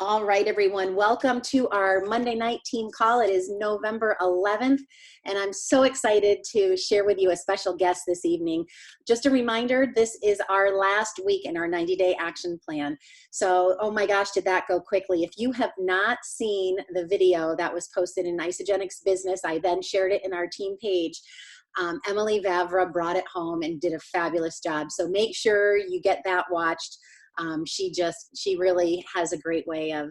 All right, everyone. Welcome to our Monday night team call. It is November 11th, and I'm so excited to share with you a special guest this evening. Just a reminder, this is our last week in our 90-day action plan. So, oh my gosh, did that go quickly. If you have not seen the video that was posted in Isogenics Business, I then shared it in our team page. Emily Vavra brought it home and did a fabulous job. So make sure you get that watched. She really has a great way of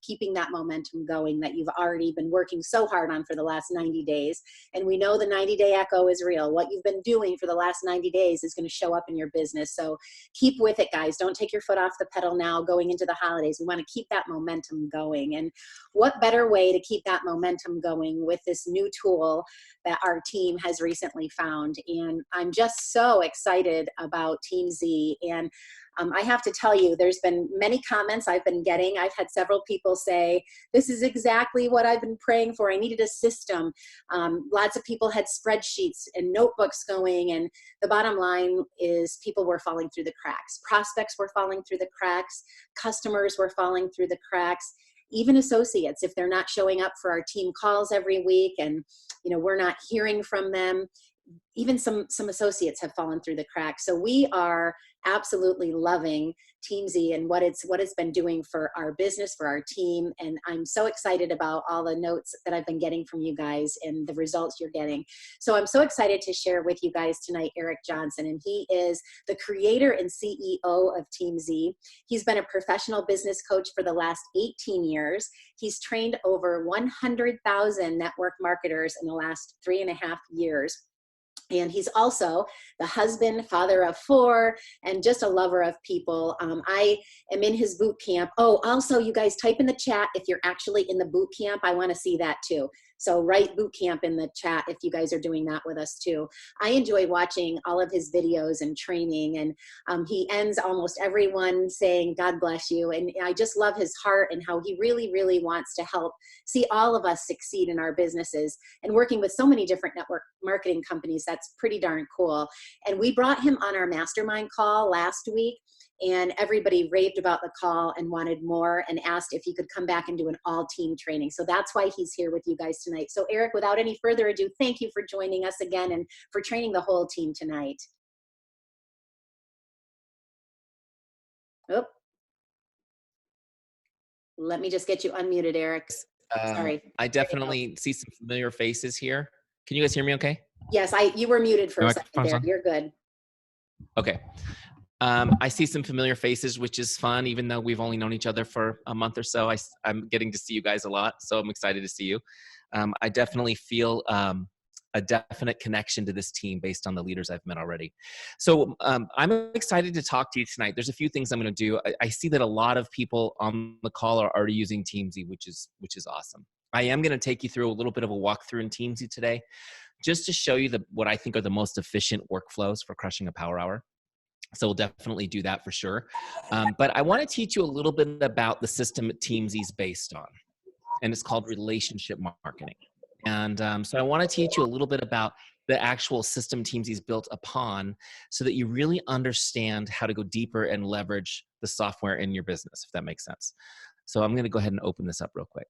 keeping that momentum going that you've already been working so hard on for the last 90 days. And we know the 90-day echo is real. What you've been doing for the last 90 days is going to show up in your business. So keep with it, guys. Don't take your foot off the pedal now going into the holidays. We want to keep that momentum going. And what better way to keep that momentum going with this new tool that our team has recently found. And I'm just so excited about Teamzy. And I have to tell you, there's been many comments I've been getting. I've had several people say, this is exactly what I've been praying for. I needed a system. Lots of people had spreadsheets and notebooks going. And the bottom line is people were falling through the cracks. Prospects were falling through the cracks. Customers were falling through the cracks. Even associates, if they're not showing up for our team calls every week and we're not hearing from them, even some associates have fallen through the cracks. So we are absolutely loving Teamzy and what it's been doing for our business, for our team. And I'm so excited about all the notes that I've been getting from you guys and the results you're getting. So I'm so excited to share with you guys tonight Eric Johnson, and he is the creator and CEO of Teamzy. He's been a professional business coach for the last 18 years. He's trained over 100,000 network marketers in the last 3.5 years. And he's also the husband, father of 4, and just a lover of people. I am in his boot camp. Oh, also, you guys type in the chat if you're actually in the boot camp. I want to see that too. So write boot camp in the chat if you guys are doing that with us too. I enjoy watching all of his videos and training, and he ends almost everyone saying, God bless you. And I just love his heart and how he really, really wants to help see all of us succeed in our businesses. And working with so many different network marketing companies, that's pretty darn cool. And we brought him on our mastermind call last week, and everybody raved about the call and wanted more and asked if he could come back and do an all-team training. So that's why he's here with you guys tonight. So Eric, without any further ado, thank you for joining us again and for training the whole team tonight. Oh, let me just get you unmuted, Eric. Sorry. I definitely see some familiar faces here. Can you guys hear me okay? Yes, you were muted for a second there. You're good. Okay. I see some familiar faces, which is fun, even though we've only known each other for a month or so. I'm getting to see you guys a lot, so I'm excited to see you. I definitely feel a definite connection to this team based on the leaders I've met already. So I'm excited to talk to you tonight. There's a few things I'm going to do. I see that a lot of people on the call are already using Teamzy, which is awesome. I am going to take you through a little bit of a walkthrough in Teamzy today, just to show you what I think are the most efficient workflows for crushing a power hour. So we'll definitely do that for sure. But I want to teach you a little bit about the system Teamzy is based on, and it's called relationship marketing. And so I want to teach you a little bit about the actual system Teamzy is built upon so that you really understand how to go deeper and leverage the software in your business, if that makes sense. So I'm going to go ahead and open this up real quick.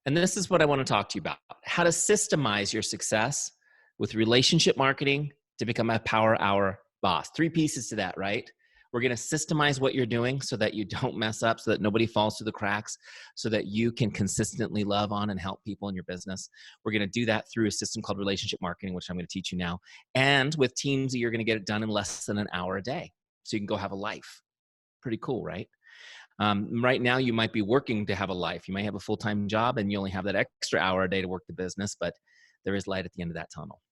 And this is what I want to talk to you about: how to systemize your success with relationship marketing to become a power hour boss. 3 pieces to that, right? We're going to systemize what you're doing so that you don't mess up, so that nobody falls through the cracks, so that you can consistently love on and help people in your business. We're going to do that through a system called relationship marketing, which I'm going to teach you now. And with Teamzy, you're going to get it done in less than an hour a day. So you can go have a life. Pretty cool, right? Right now, you might be working to have a life. You might have a full-time job and you only have that extra hour a day to work the business, but there is light at the end of that tunnel.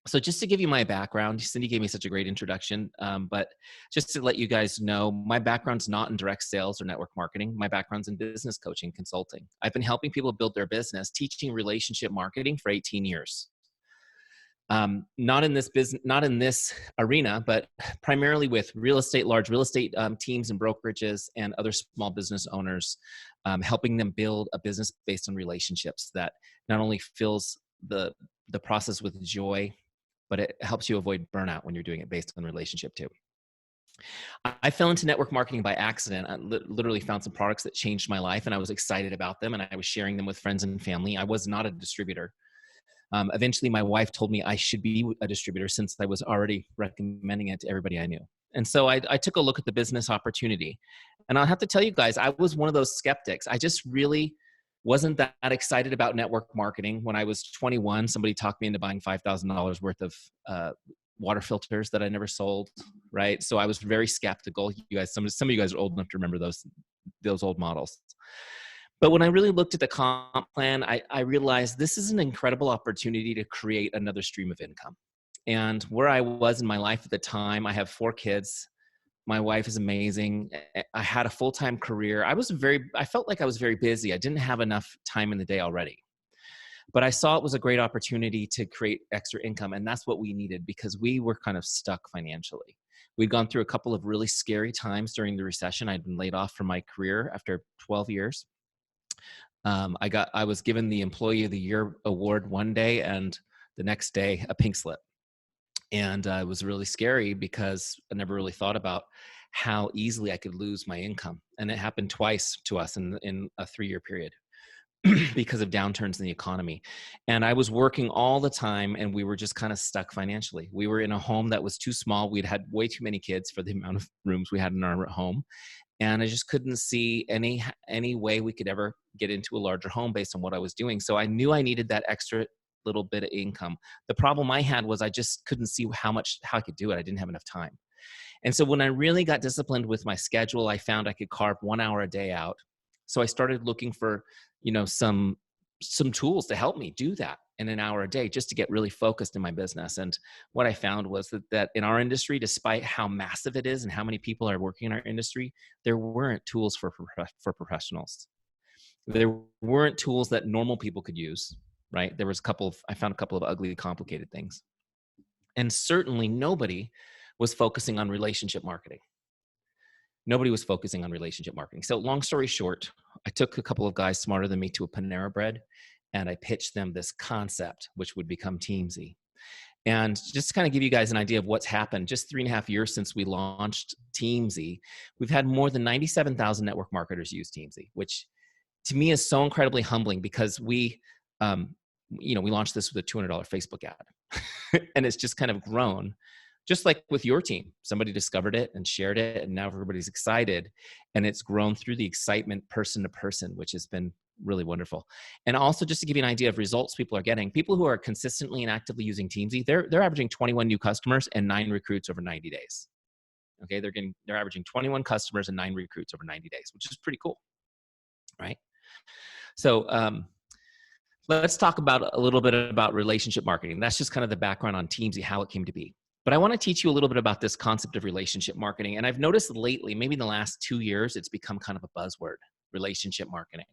So just to give you my background, Cindy gave me such a great introduction, but just to let you guys know, my background's not in direct sales or network marketing. My background's in business coaching, consulting. I've been helping people build their business, teaching relationship marketing for 18 years. Not in this arena, but primarily with large real estate teams and brokerages and other small business owners, helping them build a business based on relationships that not only fills the process with joy, but it helps you avoid burnout when you're doing it based on relationship too. I fell into network marketing by accident. I literally found some products that changed my life, and I was excited about them, and I was sharing them with friends and family. I was not a distributor. Eventually, my wife told me I should be a distributor since I was already recommending it to everybody I knew. And so I took a look at the business opportunity. And I'll have to tell you guys, I was one of those skeptics. I just really wasn't that excited about network marketing. When I was 21, somebody talked me into buying $5,000 worth of water filters that I never sold. Right. So I was very skeptical. You guys, some of you guys are old enough to remember those old models. But when I really looked at the comp plan, I realized this is an incredible opportunity to create another stream of income. And where I was in my life at the time, I have 4 kids. My wife is amazing. I had a full-time career. I felt like I was very busy. I didn't have enough time in the day already. But I saw it was a great opportunity to create extra income. And that's what we needed because we were kind of stuck financially. We'd gone through a couple of really scary times during the recession. I'd been laid off from my career after 12 years. I was given the Employee of the Year award one day, and the next day a pink slip. And it was really scary because I never really thought about how easily I could lose my income. And it happened twice to us in a 3-year period because of downturns in the economy. And I was working all the time, and we were just kind of stuck financially. We were in a home that was too small. We'd had way too many kids for the amount of rooms we had in our home. And I just couldn't see any way we could ever get into a larger home based on what I was doing. So I knew I needed that extra little bit of income. The problem I had was I just couldn't see how I could do it. I didn't have enough time. And so when I really got disciplined with my schedule, I found I could carve 1 hour a day out. So I started looking for, some tools to help me do that in an hour a day just to get really focused in my business. And what I found was that in our industry, despite how massive it is and how many people are working in our industry, there weren't tools for professionals. There weren't tools that normal people could use, right? I found a couple of ugly, complicated things. And certainly nobody was focusing on relationship marketing. Nobody was focusing on relationship marketing. So long story short, I took a couple of guys smarter than me to a Panera Bread, and I pitched them this concept, which would become Teamzy. And just to kind of give you guys an idea of what's happened, just 3.5 years since we launched Teamzy, we've had more than 97,000 network marketers use Teamzy, which to me is so incredibly humbling because we launched this with a $200 Facebook ad and it's just kind of grown. Just like with your team, somebody discovered it and shared it, and now everybody's excited, and it's grown through the excitement person to person, which has been really wonderful. And also, just to give you an idea of results people are getting, people who are consistently and actively using Teamzy, they're averaging 21 new customers and 9 recruits over 90 days. Okay, they're averaging 21 customers and 9 recruits over 90 days, which is pretty cool, right? So let's talk about a little bit about relationship marketing. That's just kind of the background on Teamzy, how it came to be. But I want to teach you a little bit about this concept of relationship marketing. And I've noticed lately, maybe in the last 2 years, it's become kind of a buzzword, relationship marketing.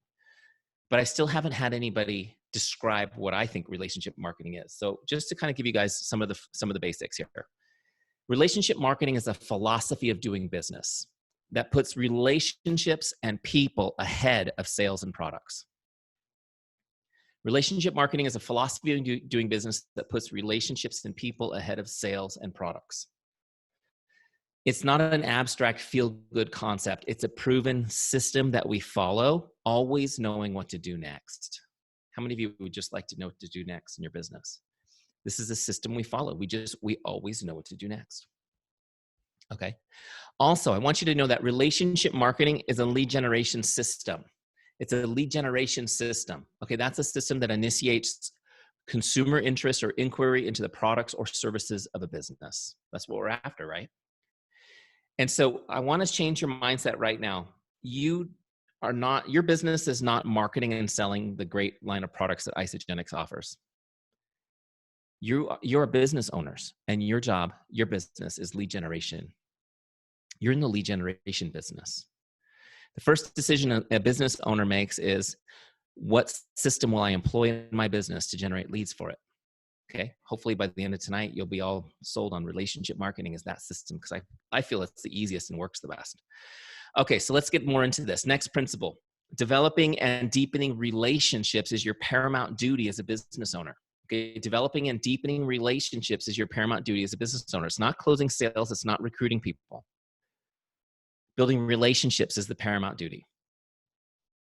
But I still haven't had anybody describe what I think relationship marketing is. So just to kind of give you guys some of the basics here. Relationship marketing is a philosophy of doing business that puts relationships and people ahead of sales and products. Relationship marketing is a philosophy of doing business that puts relationships and people ahead of sales and products. It's not an abstract feel-good concept. It's a proven system that we follow, always knowing what to do next. How many of you would just like to know what to do next in your business? This is a system we follow. We always know what to do next. Okay. Also, I want you to know that relationship marketing is a lead generation system. It's a lead generation system. Okay, that's a system that initiates consumer interest or inquiry into the products or services of a business. That's what we're after, right? And so I want to change your mindset right now. Your business is not marketing and selling the great line of products that Isagenix offers. You're business owners, and your job, your business is lead generation. You're in the lead generation business. The first decision a business owner makes is, what system will I employ in my business to generate leads for it? Okay. Hopefully by the end of tonight, you'll be all sold on relationship marketing as that system, because I feel it's the easiest and works the best. Okay. So let's get more into this. Next principle: developing and deepening relationships is your paramount duty as a business owner. Okay. Developing and deepening relationships is your paramount duty as a business owner. It's not closing sales. It's not recruiting people. Building relationships is the paramount duty.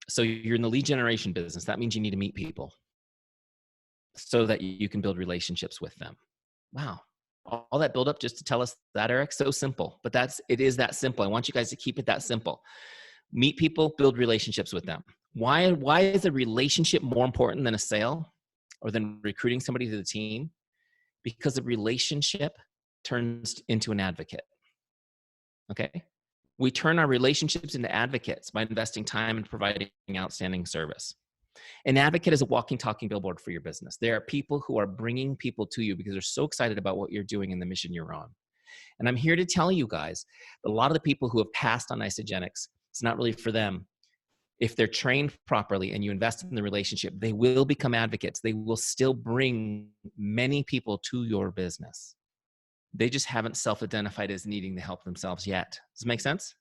So you're in the lead generation business. That means you need to meet people so that you can build relationships with them. Wow. All that build up just to tell us that, Eric, so simple, but it is that simple. I want you guys to keep it that simple. Meet people, build relationships with them. Why is a relationship more important than a sale or than recruiting somebody to the team? Because a relationship turns into an advocate. Okay. We turn our relationships into advocates by investing time and providing outstanding service. An advocate is a walking, talking billboard for your business. There are people who are bringing people to you because they're so excited about what you're doing and the mission you're on. And I'm here to tell you guys, a lot of the people who have passed on Isogenics, it's not really for them. If they're trained properly and you invest in the relationship, they will become advocates. They will still bring many people to your business. They just haven't self-identified as needing the help themselves yet. Does it make sense?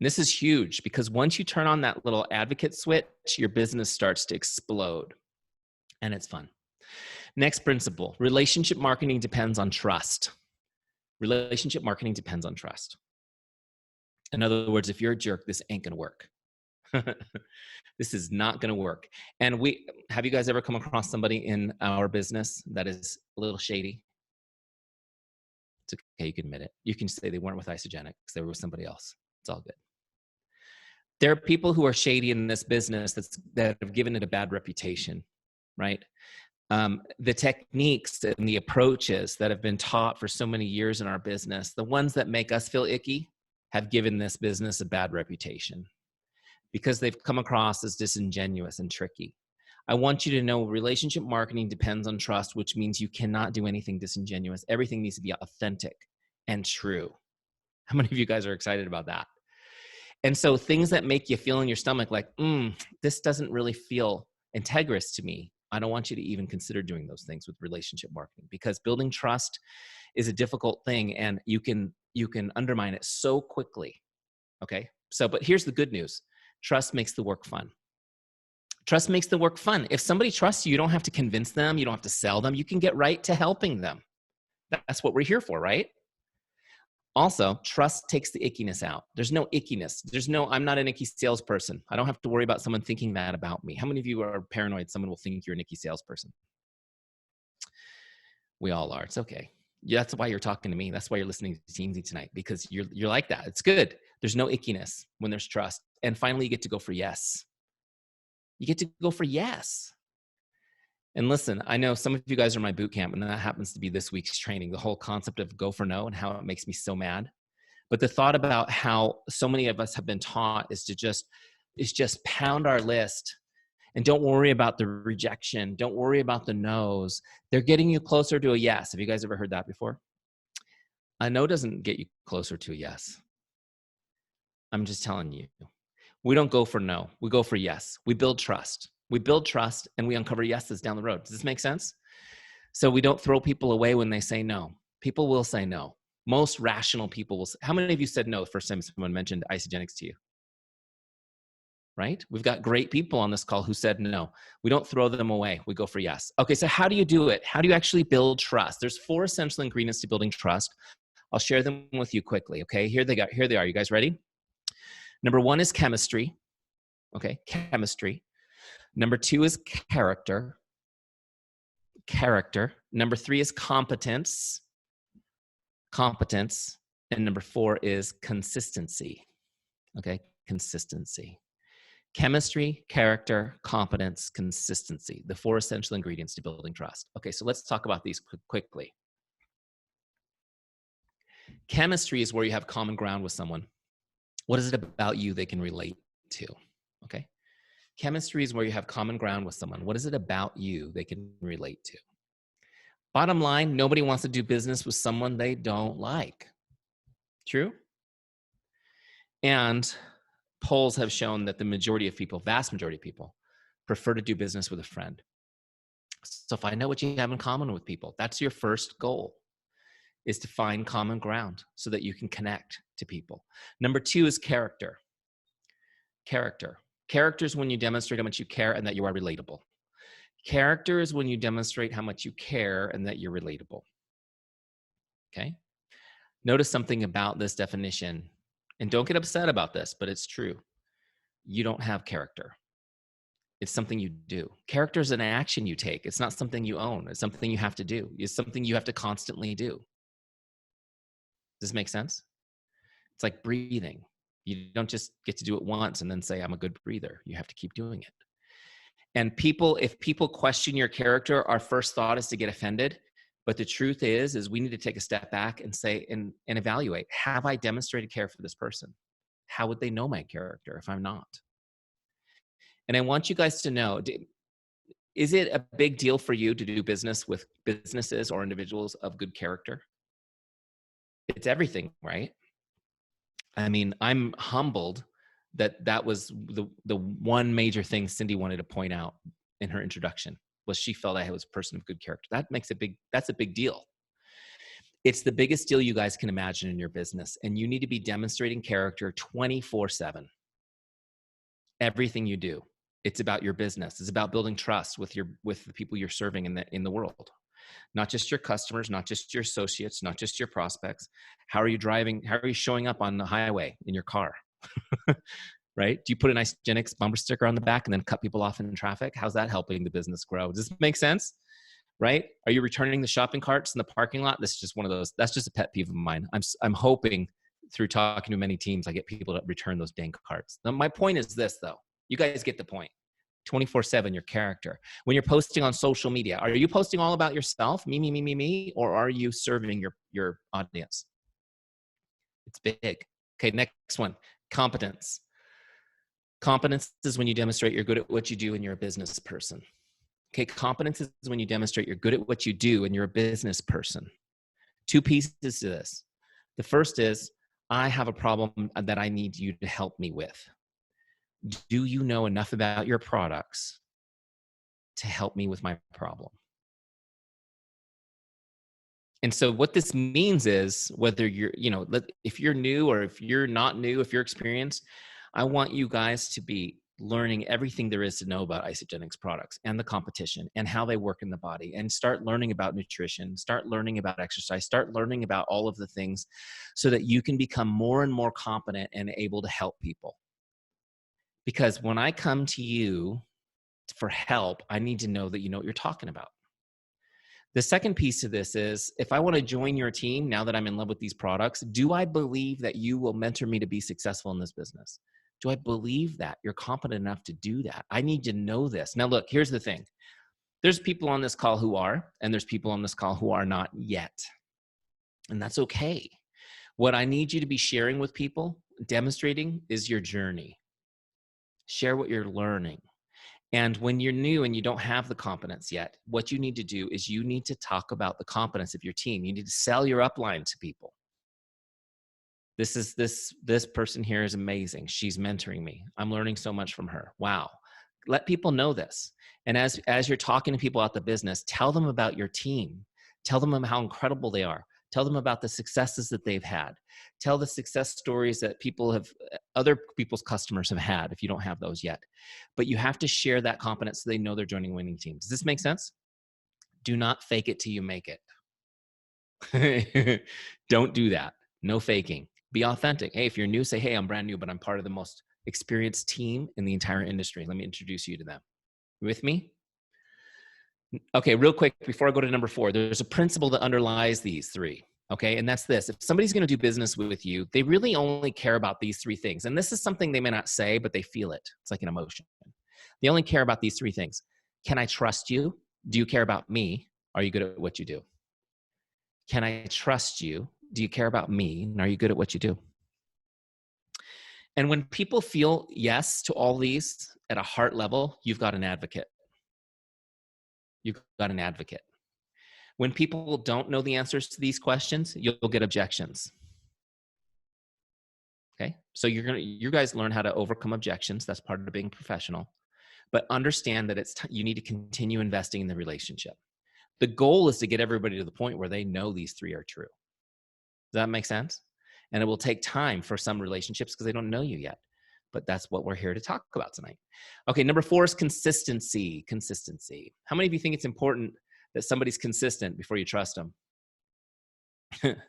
And this is huge because once you turn on that little advocate switch, your business starts to explode. And it's fun. Next principle, relationship marketing depends on trust. Relationship marketing depends on trust. In other words, if you're a jerk, this ain't gonna work. This is not gonna work. And have you guys ever come across somebody in our business that is a little shady? It's okay, you can admit it. You can say they weren't with Isogenics, they were with somebody else. It's all good. There are people who are shady in this business that have given it a bad reputation, right? The techniques and the approaches that have been taught for so many years in our business, the ones that make us feel icky, have given this business a bad reputation because they've come across as disingenuous and tricky. I want you to know relationship marketing depends on trust, which means you cannot do anything disingenuous. Everything needs to be authentic and true. How many of you guys are excited about that? And so things that make you feel in your stomach like, this doesn't really feel integrous to me, I don't want you to even consider doing those things with relationship marketing, because building trust is a difficult thing and you can undermine it so quickly. Okay. So, but here's the good news. Trust makes the work fun. Trust makes the work fun. If somebody trusts you, you don't have to convince them. You don't have to sell them. You can get right to helping them. That's what we're here for, right? Also, trust takes the ickiness out. There's no ickiness. I'm not an icky salesperson. I don't have to worry about someone thinking that about me. How many of you are paranoid someone will think you're an icky salesperson? We all are. It's okay. Yeah, that's why you're talking to me. That's why you're listening to Teamzy tonight, because you're like that. It's good. There's no ickiness when there's trust. And finally, you get to go for yes. You get to go for yes. And listen, I know some of you guys are my boot camp, and that happens to be this week's training, the whole concept of go for no and how it makes me so mad. But the thought about how so many of us have been taught is just pound our list and don't worry about the rejection. Don't worry about the no's. They're getting you closer to a yes. Have you guys ever heard that before? A no doesn't get you closer to a yes. I'm just telling you. We don't go for no. We go for yes. We build trust. We build trust and we uncover yeses down the road. Does this make sense? So we don't throw people away when they say no. People will say no. Most rational people will say, how many of you said no the first time someone mentioned Isogenics to you? Right? We've got great people on this call who said no. We don't throw them away. We go for yes. Okay, so how do you do it? How do you actually build trust? There's 4 essential ingredients to building trust. I'll share them with you quickly, okay? Here they are. You guys ready? Number 1 is chemistry. Okay, chemistry. Number 2 is character. Number 3 is competence. And number 4 is consistency. Okay, consistency. Chemistry, character, competence, consistency. The 4 essential ingredients to building trust. Okay, so let's talk about these quickly. Chemistry is where you have common ground with someone. What is it about you they can relate to? Okay. Chemistry is where you have common ground with someone. What is it about you they can relate to? Bottom line, nobody wants to do business with someone they don't like. True? And polls have shown that the majority of people, vast majority of people, prefer to do business with a friend. So find out what you have in common with people. That's your first goal, is to find common ground so that you can connect to people. Number 2 is character. Character. Character is when you demonstrate how much you care and that you are relatable. Character is when you demonstrate how much you care and that you're relatable. Okay? Notice something about this definition. And don't get upset about this, but it's true. You don't have character. It's something you do. Character is an action you take. It's not something you own. It's something you have to do. It's something you have to constantly do. Does this make sense? It's like breathing. You don't just get to do it once and then say, I'm a good breather. You have to keep doing it. And people, if people question your character, our first thought is to get offended. But the truth is we need to take a step back and say, and evaluate, have I demonstrated care for this person? How would they know my character if I'm not? And I want you guys to know, is it a big deal for you to do business with businesses or individuals of good character? It's everything, right? I mean, I'm humbled that that was the one major thing Cindy wanted to point out in her introduction was she felt I was a person of good character. That's a big deal. It's the biggest deal you guys can imagine in your business, and you need to be demonstrating character 24/7. Everything you do, it's about your business. It's about building trust with the people you're serving in the world. Not just your customers, not just your associates, not just your prospects. How are you driving? How are you showing up on the highway in your car? Right? Do you put a nice Gen X bumper sticker on the back and then cut people off in traffic? How's that helping the business grow? Does this make sense? Right? Are you returning the shopping carts in the parking lot? This is just one of those. That's just a pet peeve of mine. I'm hoping through talking to many teams, I get people to return those dang carts. Now, my point is this, though. You guys get the point. 24/7, your character. When you're posting on social media, are you posting all about yourself, me, or are you serving your audience? It's big. Okay, next one, competence. Competence is when you demonstrate you're good at what you do and you're a business person. Okay, competence is when you demonstrate you're good at what you do and you're a business person. Two pieces to this. The first is, I have a problem that I need you to help me with. Do you know enough about your products to help me with my problem? And so what this means is whether you're, if you're new or if you're not new, if you're experienced, I want you guys to be learning everything there is to know about Isagenix products and the competition and how they work in the body, and start learning about nutrition, start learning about exercise, start learning about all of the things so that you can become more and more competent and able to help people. Because when I come to you for help, I need to know that you know what you're talking about. The second piece of this is, if I want to join your team now that I'm in love with these products, do I believe that you will mentor me to be successful in this business? Do I believe that you're competent enough to do that? I need to know this. Now, look, here's the thing. There's people on this call who are, and there's people on this call who are not yet. And that's okay. What I need you to be sharing with people, demonstrating, is your journey. Share what you're learning. And when you're new and you don't have the competence yet, what you need to do is you need to talk about the competence of your team. You need to sell your upline to people. This person here is amazing. She's mentoring me. I'm learning so much from her. Wow. Let people know this. And as you're talking to people about the business, tell them about your team. Tell them how incredible they are. Tell them about the successes that they've had. Tell the success stories that other people's customers have had, if you don't have those yet. But you have to share that competence so they know they're joining winning teams. Does this make sense? Do not fake it till you make it. Don't do that. No faking. Be authentic. Hey, if you're new, say, hey, I'm brand new, but I'm part of the most experienced team in the entire industry. Let me introduce you to them. You with me? Okay, real quick, before I go to number 4, there's a principle that underlies these 3. Okay, and that's this. If somebody's going to do business with you, they really only care about these 3 things. And this is something they may not say, but they feel it. It's like an emotion. They only care about these 3 things. Can I trust you? Do you care about me? Are you good at what you do? Can I trust you? Do you care about me? And are you good at what you do? And when people feel yes to all these at a heart level, you've got an advocate. You've got an advocate. When people don't know the answers to these questions, you'll get objections. Okay? So you guys learn how to overcome objections. That's part of being professional. But understand that you need to continue investing in the relationship. The goal is to get everybody to the point where they know these 3 are true. Does that make sense? And it will take time for some relationships because they don't know you yet. But that's what we're here to talk about tonight. Okay, number 4 is consistency. Consistency. How many of you think it's important that somebody's consistent before you trust them?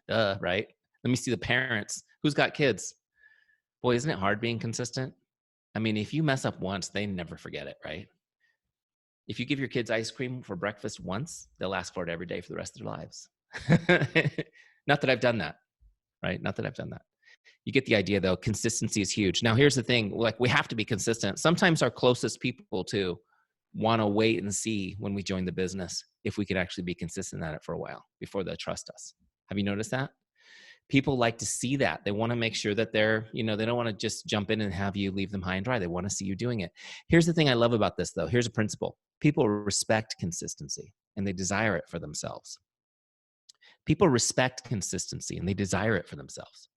Right? Let me see the parents. Who's got kids? Boy, isn't it hard being consistent? I mean, if you mess up once, they never forget it, right? If you give your kids ice cream for breakfast once, they'll ask for it every day for the rest of their lives. Not that I've done that, right? Not that I've done that. You get the idea, though. Consistency is huge. Now, here's the thing. Like, we have to be consistent. Sometimes our closest people, too, want to wait and see when we join the business if we could actually be consistent at it for a while before they trust us. Have you noticed that? People like to see that. They want to make sure that they're, they don't want to just jump in and have you leave them high and dry. They want to see you doing it. Here's the thing I love about this, though. Here's a principle. People respect consistency and they desire it for themselves. People respect consistency and they desire it for themselves.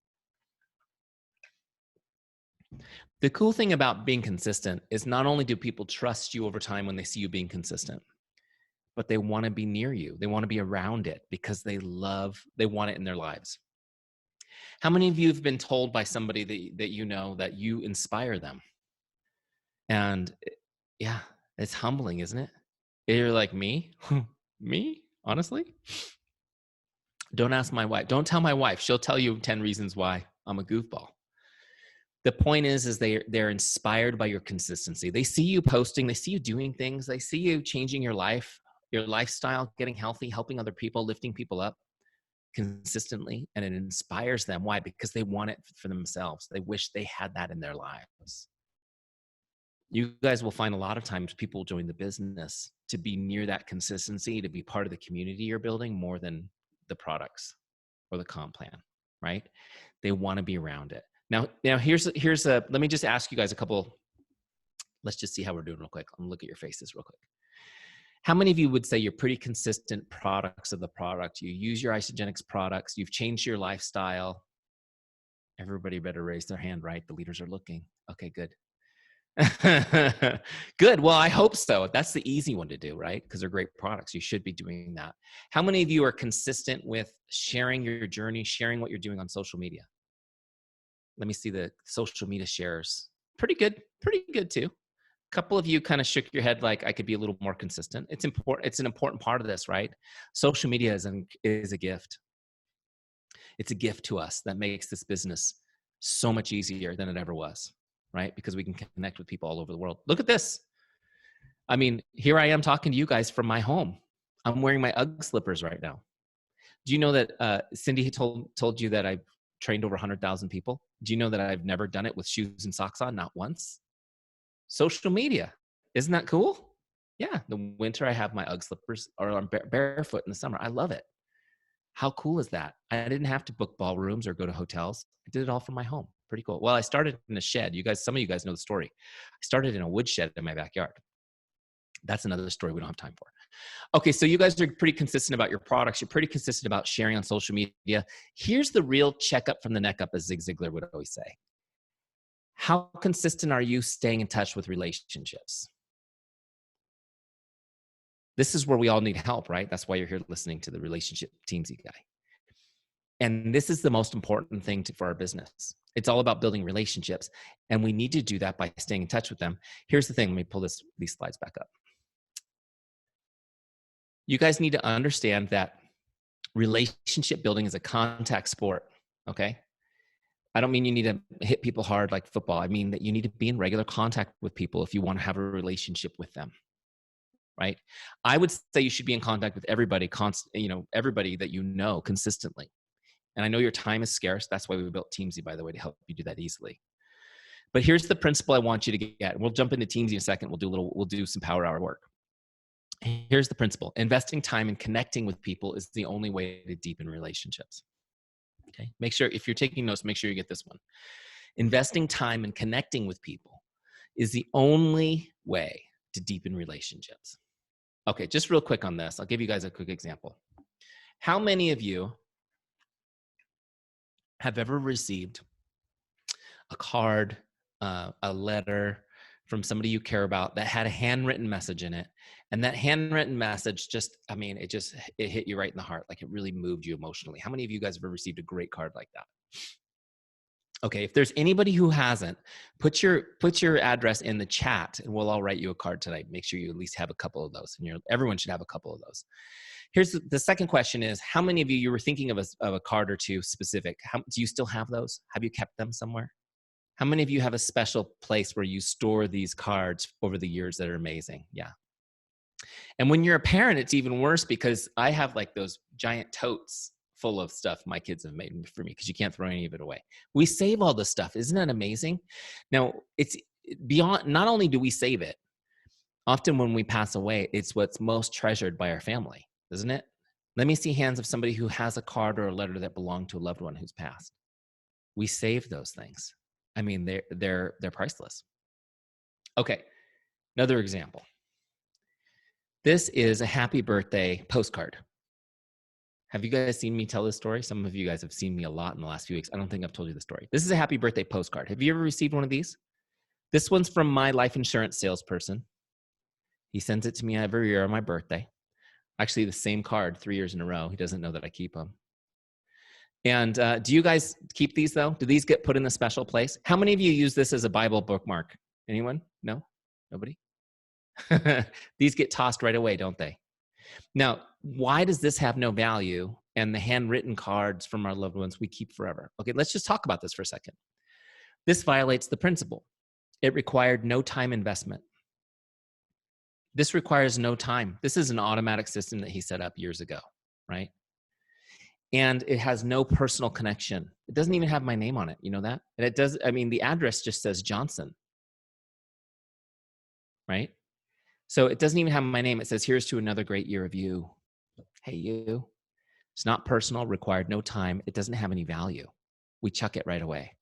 The cool thing about being consistent is not only do people trust you over time when they see you being consistent, but they want to be near you. They want to be around it because they want it in their lives. How many of you have been told by somebody that you know that you inspire them? And yeah, it's humbling, isn't it? You're like, me? Me? Honestly? Don't ask my wife. Don't tell my wife. She'll tell you 10 reasons why I'm a goofball. The point is they're inspired by your consistency. They see you posting, they see you doing things, they see you changing your life, your lifestyle, getting healthy, helping other people, lifting people up consistently, and it inspires them. Why? Because they want it for themselves. They wish they had that in their lives. You guys will find a lot of times people join the business to be near that consistency, to be part of the community you're building more than the products or the comp plan, right? They want to be around it. Now here's let me just ask you guys a couple. Let's just see how we're doing real quick. I'm gonna look at your faces real quick. How many of you would say you're pretty consistent products of the product? You use your Isogenics products. You've changed your lifestyle. Everybody better raise their hand, right? The leaders are looking. Okay, good. Good. Well, I hope so. That's the easy one to do, right? Because they're great products. You should be doing that. How many of you are consistent with sharing your journey, sharing what you're doing on social media? Let me see the social media shares. Pretty good too. A couple of you kind of shook your head like I could be a little more consistent. It's important. It's an important part of this, right? Social media is a gift. It's a gift to us that makes this business so much easier than it ever was, right? Because we can connect with people all over the world. Look at this. I mean, here I am talking to you guys from my home. I'm wearing my UGG slippers right now. Do you know that Cindy told you that I've trained over 100,000 people? Do you know that I've never done it with shoes and socks on? Not once. Social media. Isn't that cool? Yeah. The winter I have my UGG slippers, or I'm barefoot in the summer. I love it. How cool is that? I didn't have to book ballrooms or go to hotels. I did it all from my home. Pretty cool. Well, I started in a shed. Some of you guys know the story. I started in a wood shed in my backyard. That's another story we don't have time for. Okay, so you guys are pretty consistent about your products. You're pretty consistent about sharing on social media. Here's the real checkup from the neck up, as Zig Ziglar would always say. How consistent are you staying in touch with relationships? This is where we all need help, right? That's why you're here listening to the relationship Teamzy guy. And this is the most important thing for our business. It's all about building relationships. And we need to do that by staying in touch with them. Here's the thing. Let me pull these slides back up. You guys need to understand that relationship building is a contact sport, okay? I don't mean you need to hit people hard like football. I mean that you need to be in regular contact with people if you want to have a relationship with them, right? I would say you should be in contact with everybody, everybody that you know consistently. And I know your time is scarce. That's why we built Teamzy, by the way, to help you do that easily. But here's the principle I want you to get. We'll jump into Teamzy in a second. We'll do some power hour work. Here's the principle. Investing time in connecting with people is the only way to deepen relationships. Okay. Make sure, if you're taking notes, make sure you get this one. Investing time in connecting with people is the only way to deepen relationships. Okay, just real quick on this. I'll give you guys a quick example. How many of you have ever received a card, a letter from somebody you care about that had a handwritten message in it? And that handwritten message it hit you right in the heart. Like, it really moved you emotionally. How many of you guys have ever received a great card like that? Okay, if there's anybody who hasn't, put your address in the chat and we'll all write you a card tonight. Make sure you at least have a couple of those, and everyone should have a couple of those. Here's the second question is, how many of you were thinking of a card or two specific? Do you still have those? Have you kept them somewhere? How many of you have a special place where you store these cards over the years that are amazing? Yeah. And when you're a parent, it's even worse because I have like those giant totes full of stuff my kids have made for me because you can't throw any of it away. We save all this stuff. Isn't that amazing? Now, it's beyond, not only do we save it, often when we pass away, it's what's most treasured by our family, isn't it? Let me see hands of somebody who has a card or a letter that belonged to a loved one who's passed. We save those things. I mean, they're priceless. Okay, another example. This is a happy birthday postcard. Have you guys seen me tell this story? Some of you guys have seen me a lot in the last few weeks. I don't think I've told you the story. This is a happy birthday postcard. Have you ever received one of these? This one's from my life insurance salesperson. He sends it to me every year on my birthday. Actually, the same card 3 years in a row. He doesn't know that I keep them. And do you guys keep these though? Do these get put in a special place? How many of you use this as a Bible bookmark? Anyone? No? Nobody? These get tossed right away, don't they? Now, why does this have no value and the handwritten cards from our loved ones we keep forever? Okay, let's just talk about this for a second. This violates the principle. It required no time investment. This requires no time. This is an automatic system that he set up years ago, right? And it has no personal connection. It doesn't even have my name on it. You know that? And it does, I mean, the address just says Johnson, right? So it doesn't even have my name. It says, here's to another great year of you. Hey, you. It's not personal, required no time. It doesn't have any value. We chuck it right away.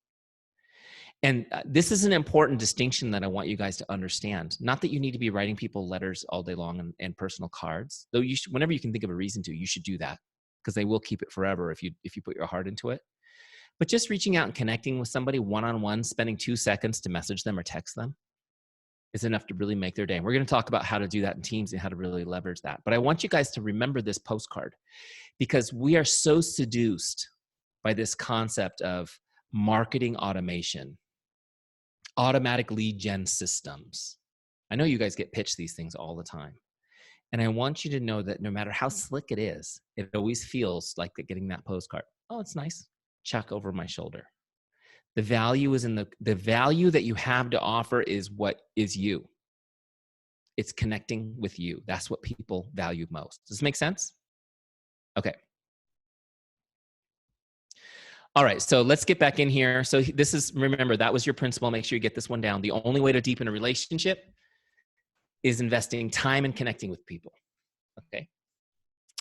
And this is an important distinction that I want you guys to understand. Not that you need to be writing people letters all day long and personal cards, though you should, whenever you can think of a reason to, you should do that because they will keep it forever if you put your heart into it. But just reaching out and connecting with somebody one-on-one, spending 2 seconds to message them or text them is enough to really make their day. And we're going to talk about how to do that in Teams and how to really leverage that. But I want you guys to remember this postcard because we are so seduced by this concept of marketing automation, automatic lead gen systems. I know you guys get pitched these things all the time. And I want you to know that no matter how slick it is, it always feels like getting that postcard. Oh, it's nice. Check over my shoulder. The value is in the value that you have to offer is what is you. It's connecting with you. That's what people value most. Does this make sense? Okay. All right, so let's get back in here. So this is, remember, that was your principle. Make sure you get this one down. The only way to deepen a relationship is investing time and connecting with people. Okay.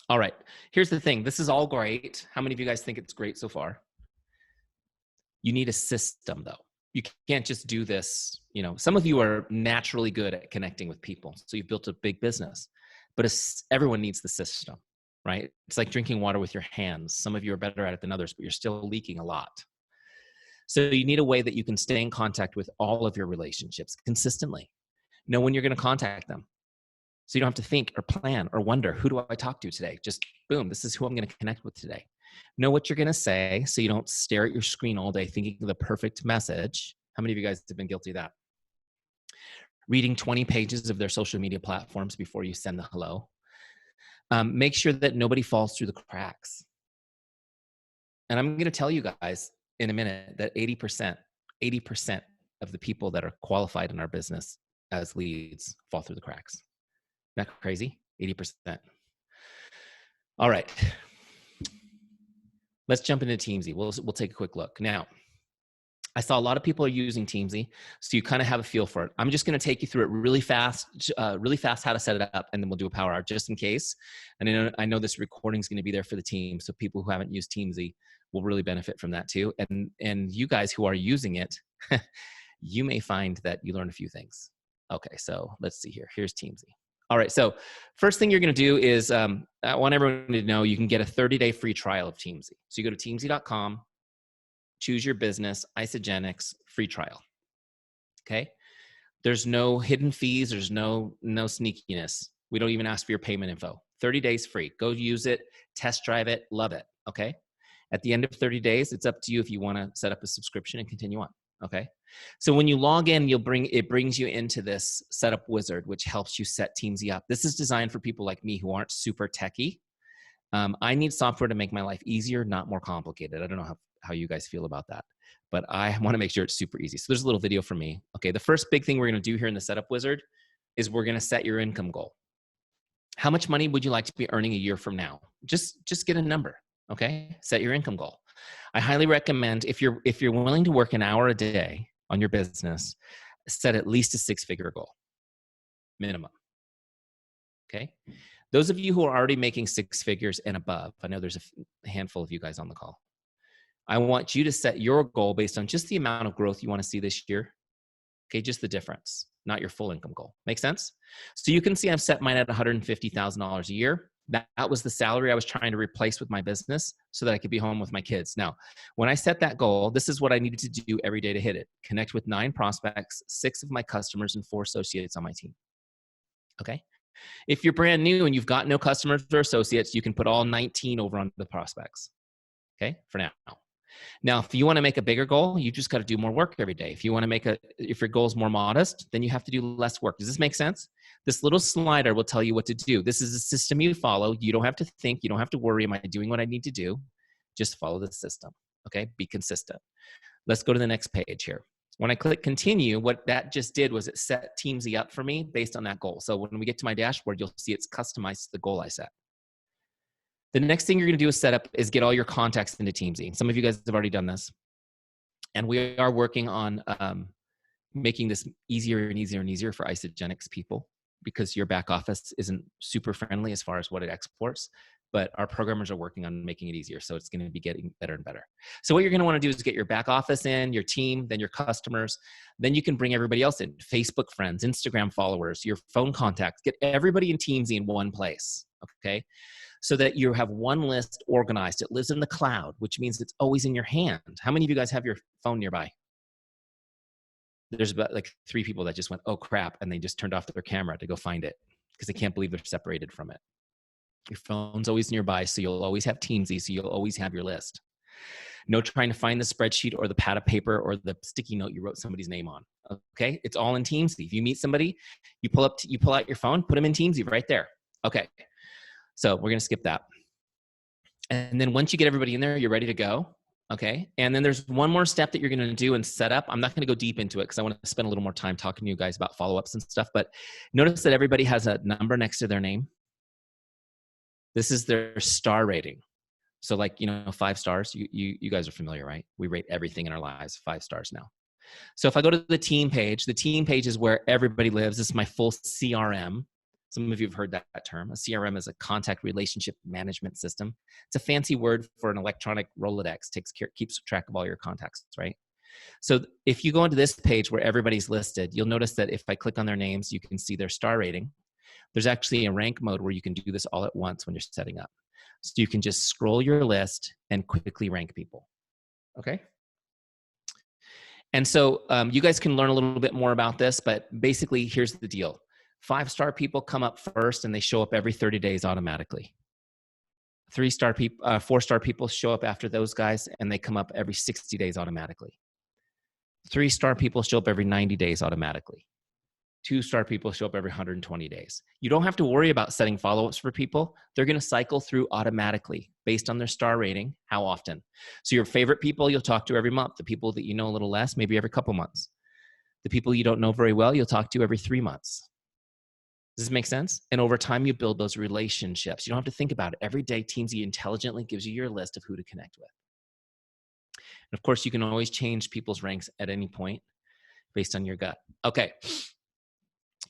All right, here's the thing. This is all great. How many of you guys think it's great so far? You need a system though. You can't just do this. You know, some of you are naturally good at connecting with people. So you've built a big business, but everyone needs the system, right? It's like drinking water with your hands. Some of you are better at it than others, but you're still leaking a lot. So you need a way that you can stay in contact with all of your relationships consistently. Know when you're going to contact them. So you don't have to think or plan or wonder, who do I talk to today? Just boom, this is who I'm going to connect with today. Know what you're going to say so you don't stare at your screen all day thinking of the perfect message. How many of you guys have been guilty of that? Reading 20 pages of their social media platforms before you send the hello. Make sure that nobody falls through the cracks. And I'm going to tell you guys in a minute that 80% of the people that are qualified in our business as leads fall through the cracks. Isn't that crazy? 80%. All right. Let's jump into Teamzy. We'll take a quick look. Now, I saw a lot of people are using Teamzy, so you kind of have a feel for it. I'm just going to take you through it really fast how to set it up, and then we'll do a power hour just in case. And I know this recording is going to be there for the team, so people who haven't used Teamzy will really benefit from that too. And you guys who are using it, you may find that you learn a few things. Okay, so let's see here. Here's Teamzy. All right, so first thing you're going to do is I want everyone to know you can get a 30-day free trial of Teamzy. So you go to teamzy.com, choose your business, Isogenics, free trial. Okay? There's no hidden fees. There's no sneakiness. We don't even ask for your payment info. 30 days free. Go use it, test drive it, love it. Okay? At the end of 30 days, it's up to you if you want to set up a subscription and continue on. Okay. So when you log in, it brings you into this setup wizard, which helps you set Teamzy up. This is designed for people like me who aren't super techie. I need software to make my life easier, not more complicated. I don't know how you guys feel about that. but I want to make sure it's super easy. So there's a little video for me. Okay, the first big thing we're going to do here in the setup wizard is we're going to set your income goal. How much money would you like to be earning a year from now? Just get a number. Okay, set your income goal. I highly recommend if you're willing to work an hour a day on your business, set at least a six-figure goal minimum. Okay, those of you who are already making six figures and above, I know there's a handful of you guys on the call. I want you to set your goal based on just the amount of growth you want to see this year. Okay, just the difference, not your full income goal. Make sense? So you can see I've set mine at $150,000 a year. That was the salary I was trying to replace with my business so that I could be home with my kids. Now, when I set that goal, this is what I needed to do every day to hit it. Connect with 9 prospects, 6 of my customers, and 4 associates on my team. Okay? If you're brand new and you've got no customers or associates, you can put all 19 over on the prospects. Okay? For now. Now, if you want to make a bigger goal, you just got to do more work every day. If you want to if your goal is more modest, then you have to do less work. Does this make sense? This little slider will tell you what to do. This is a system you follow. You don't have to think. You don't have to worry. Am I doing what I need to do? Just follow the system. Okay? Be consistent. Let's go to the next page here. When I click continue, what that just did was it set Teamzy up for me based on that goal. So when we get to my dashboard, you'll see it's customized to the goal I set. The next thing you're going to do is get all your contacts into Teamzy. Some of you guys have already done this. And we are working on making this easier and easier and easier for Isogenics people because your back office isn't super friendly as far as what it exports. But our programmers are working on making it easier. So it's going to be getting better and better. So what you're going to want to do is get your back office in, your team, then your customers. Then you can bring everybody else in, Facebook friends, Instagram followers, your phone contacts. Get everybody in Teamzy in one place, okay? So that you have one list organized. It lives in the cloud, which means it's always in your hand. How many of you guys have your phone nearby? There's about like 3 people that just went, oh crap, and they just turned off their camera to go find it because they can't believe they're separated from it. Your phone's always nearby, so you'll always have Teamzy, so you'll always have your list. No trying to find the spreadsheet or the pad of paper or the sticky note you wrote somebody's name on. Okay, it's all in Teamzy. If you meet somebody, you pull out your phone, put them in Teamzy right there. Okay. So we're going to skip that. And then once you get everybody in there, you're ready to go. Okay. And then there's one more step that you're going to do and set up. I'm not going to go deep into it because I want to spend a little more time talking to you guys about follow-ups and stuff. But notice that everybody has a number next to their name. This is their star rating. So 5 stars, you guys are familiar, right? We rate everything in our lives 5 stars now. So if I go to the team page is where everybody lives. This is my full CRM. Some of you have heard that term. A CRM is a contact relationship management system. It's a fancy word for an electronic Rolodex, keeps track of all your contacts, right? So if you go into this page where everybody's listed, you'll notice that if I click on their names, you can see their star rating. There's actually a rank mode where you can do this all at once when you're setting up. So you can just scroll your list and quickly rank people, okay? And so you guys can learn a little bit more about this, but basically here's the deal. 5-star people come up first and they show up every 30 days automatically. 4-star people show up after those guys and they come up every 60 days automatically. 3-star people show up every 90 days automatically. 2-star people show up every 120 days. You don't have to worry about setting follow-ups for people. They're going to cycle through automatically based on their star rating, how often. So your favorite people you'll talk to every month. The people that you know a little less, maybe every couple months. The people you don't know very well, you'll talk to every 3 months. Does this make sense? And over time, you build those relationships. You don't have to think about it. Every day, Teamzy intelligently gives you your list of who to connect with. And of course, you can always change people's ranks at any point based on your gut. Okay.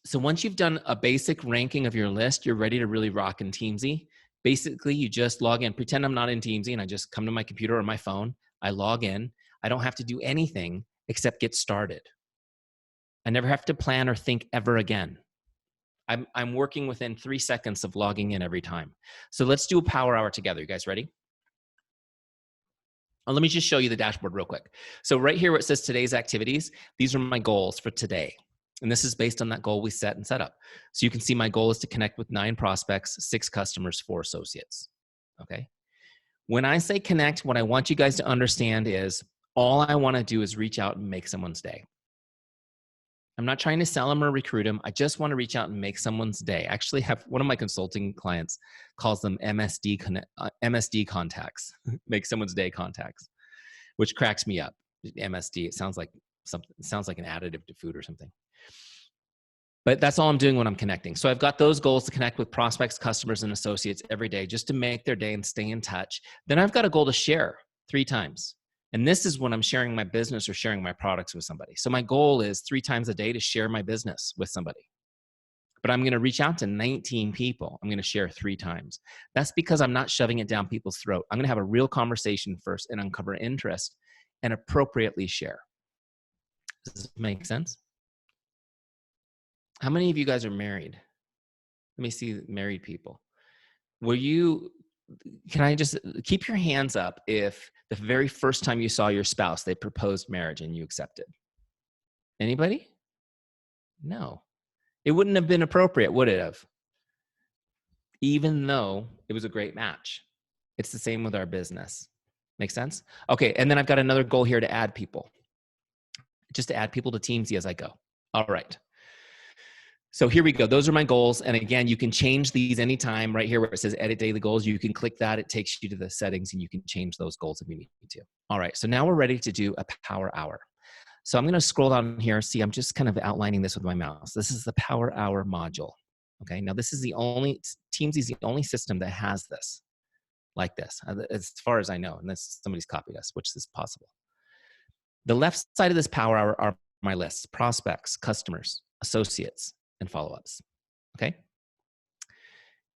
So once you've done a basic ranking of your list, you're ready to really rock in Teamzy. Basically, you just log in. Pretend I'm not in Teamzy and I just come to my computer or my phone. I log in. I don't have to do anything except get started. I never have to plan or think ever again. I'm working within 3 seconds of logging in every time. So let's do a power hour together. You guys ready? Let me just show you the dashboard real quick. So right here where it says today's activities, these are my goals for today. And this is based on that goal we set and set up. So you can see my goal is to connect with 9 prospects, 6 customers, 4 associates. Okay. When I say connect, what I want you guys to understand is all I want to do is reach out and make someone's day. I'm not trying to sell them or recruit them. I just want to reach out and make someone's day. I actually have one of my consulting clients calls them MSD contacts, make someone's day contacts, which cracks me up. MSD. It sounds like something. It sounds like an additive to food or something. But that's all I'm doing when I'm connecting. So I've got those goals to connect with prospects, customers, and associates every day just to make their day and stay in touch. Then I've got a goal to share 3 times. And this is when I'm sharing my business or sharing my products with somebody. So my goal is 3 times a day to share my business with somebody. But I'm going to reach out to 19 people. I'm going to share 3 times. That's because I'm not shoving it down people's throat. I'm going to have a real conversation first and uncover interest and appropriately share. Does this make sense? How many of you guys are married? Let me see married people. Can I just keep your hands up if the very first time you saw your spouse, they proposed marriage and you accepted? Anybody? No. It wouldn't have been appropriate, would it have? Even though it was a great match. It's the same with our business. Make sense? Okay, and then I've got another goal here to add people. Just to add people to Teamzy as I go. All right. So here we go. Those are my goals. And again, you can change these anytime right here where it says edit daily goals. You can click that. It takes you to the settings and you can change those goals if you need to. All right. So now we're ready to do a power hour. So I'm going to scroll down here. See, I'm just kind of outlining this with my mouse. This is the power hour module. Okay. Now this is Teamzy is the only system that has this like this, as far as I know, unless somebody's copied us, which is possible. The left side of this power hour are my lists: prospects, customers, associates, and follow-ups. Okay.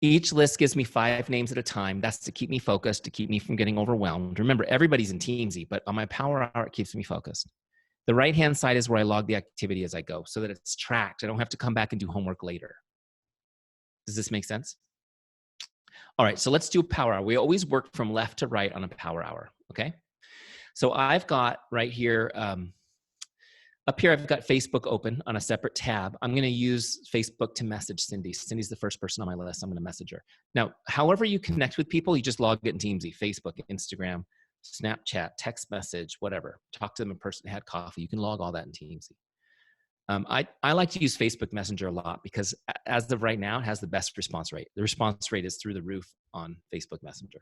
Each list gives me 5 names at a time. That's to keep me focused, to keep me from getting overwhelmed. Remember, everybody's in Teamzy, but on my power hour, it keeps me focused. The right-hand side is where I log the activity as I go so that it's tracked. I don't have to come back and do homework later. Does this make sense? All right, so let's do a power hour. We always work from left to right on a power hour, okay? So I've got right here, up here, I've got Facebook open on a separate tab. I'm going to use Facebook to message Cindy. Cindy's the first person on my list. I'm going to message her. Now, however you connect with people, you just log it in Teamzy: Facebook, Instagram, Snapchat, text message, whatever. Talk to them in person, had coffee. You can log all that in Teamzy. I like to use Facebook Messenger a lot because as of right now, it has the best response rate. The response rate is through the roof on Facebook Messenger.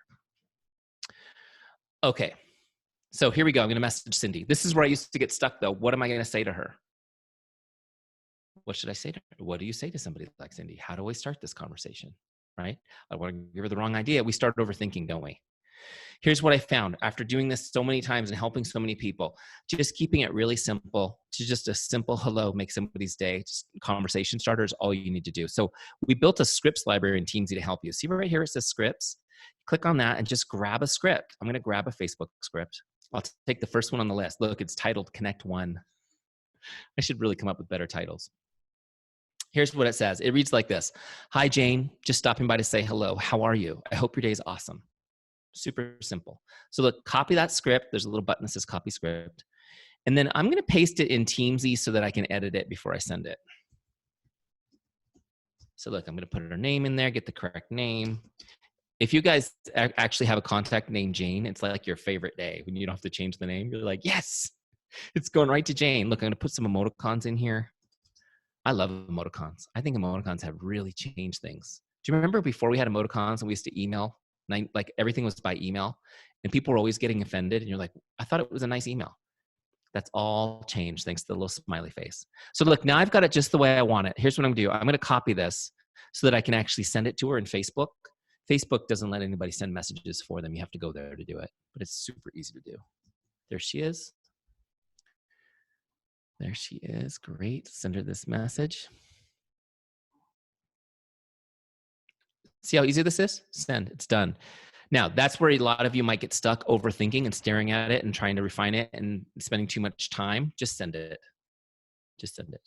Okay. So here we go. I'm going to message Cindy. This is where I used to get stuck, though. What am I going to say to her? What should I say to her? What do you say to somebody like Cindy? How do I start this conversation? Right? I want to give her the wrong idea. We start overthinking, don't we? Here's what I found after doing this so many times and helping so many people. Just keeping it really simple to just a simple hello make somebody's day. Just conversation starter is all you need to do. So we built a scripts library in Teamzy to help you. See right here it says scripts. Click on that and just grab a script. I'm going to grab a Facebook script. I'll take the first one on the list. Look, it's titled Connect One. I should really come up with better titles. Here's what it says. It reads like this. Hi, Jane. Just stopping by to say hello. How are you? I hope your day is awesome. Super simple. So look, copy that script. There's a little button that says copy script. And then I'm going to paste it in Teamzy so that I can edit it before I send it. So look, I'm going to put her name in there, get the correct name. If you guys actually have a contact named Jane, it's like your favorite day when you don't have to change the name. You're like, yes, it's going right to Jane. Look, I'm going to put some emoticons in here. I love emoticons. I think emoticons have really changed things. Do you remember before we had emoticons and we used to email? Like everything was by email and people were always getting offended. And you're like, I thought it was a nice email. That's all changed thanks to the little smiley face. So look, now I've got it just the way I want it. Here's what I'm going to do. I'm going to copy this so that I can actually send it to her in Facebook. Facebook doesn't let anybody send messages for them. You have to go there to do it, but it's super easy to do. There she is. There she is. Great. Send her this message. See how easy this is? Send. It's done. Now, that's where a lot of you might get stuck overthinking and staring at it and trying to refine it and spending too much time. Just send it. Just send it.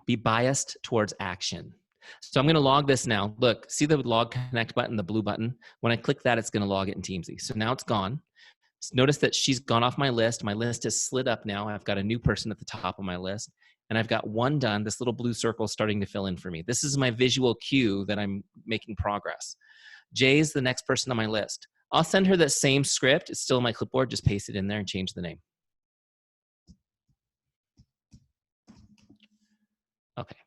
Be biased towards action. So I'm going to log this now. Look, see the log connect button, the blue button? When I click that, it's going to log it in Teamzy. So now it's gone. Notice that she's gone off my list. My list is slid up now. I've got a new person at the top of my list. And I've got one done. This little blue circle is starting to fill in for me. This is my visual cue that I'm making progress. Jay is the next person on my list. I'll send her that same script. It's still in my clipboard. Just paste it in there and change the name. Okay.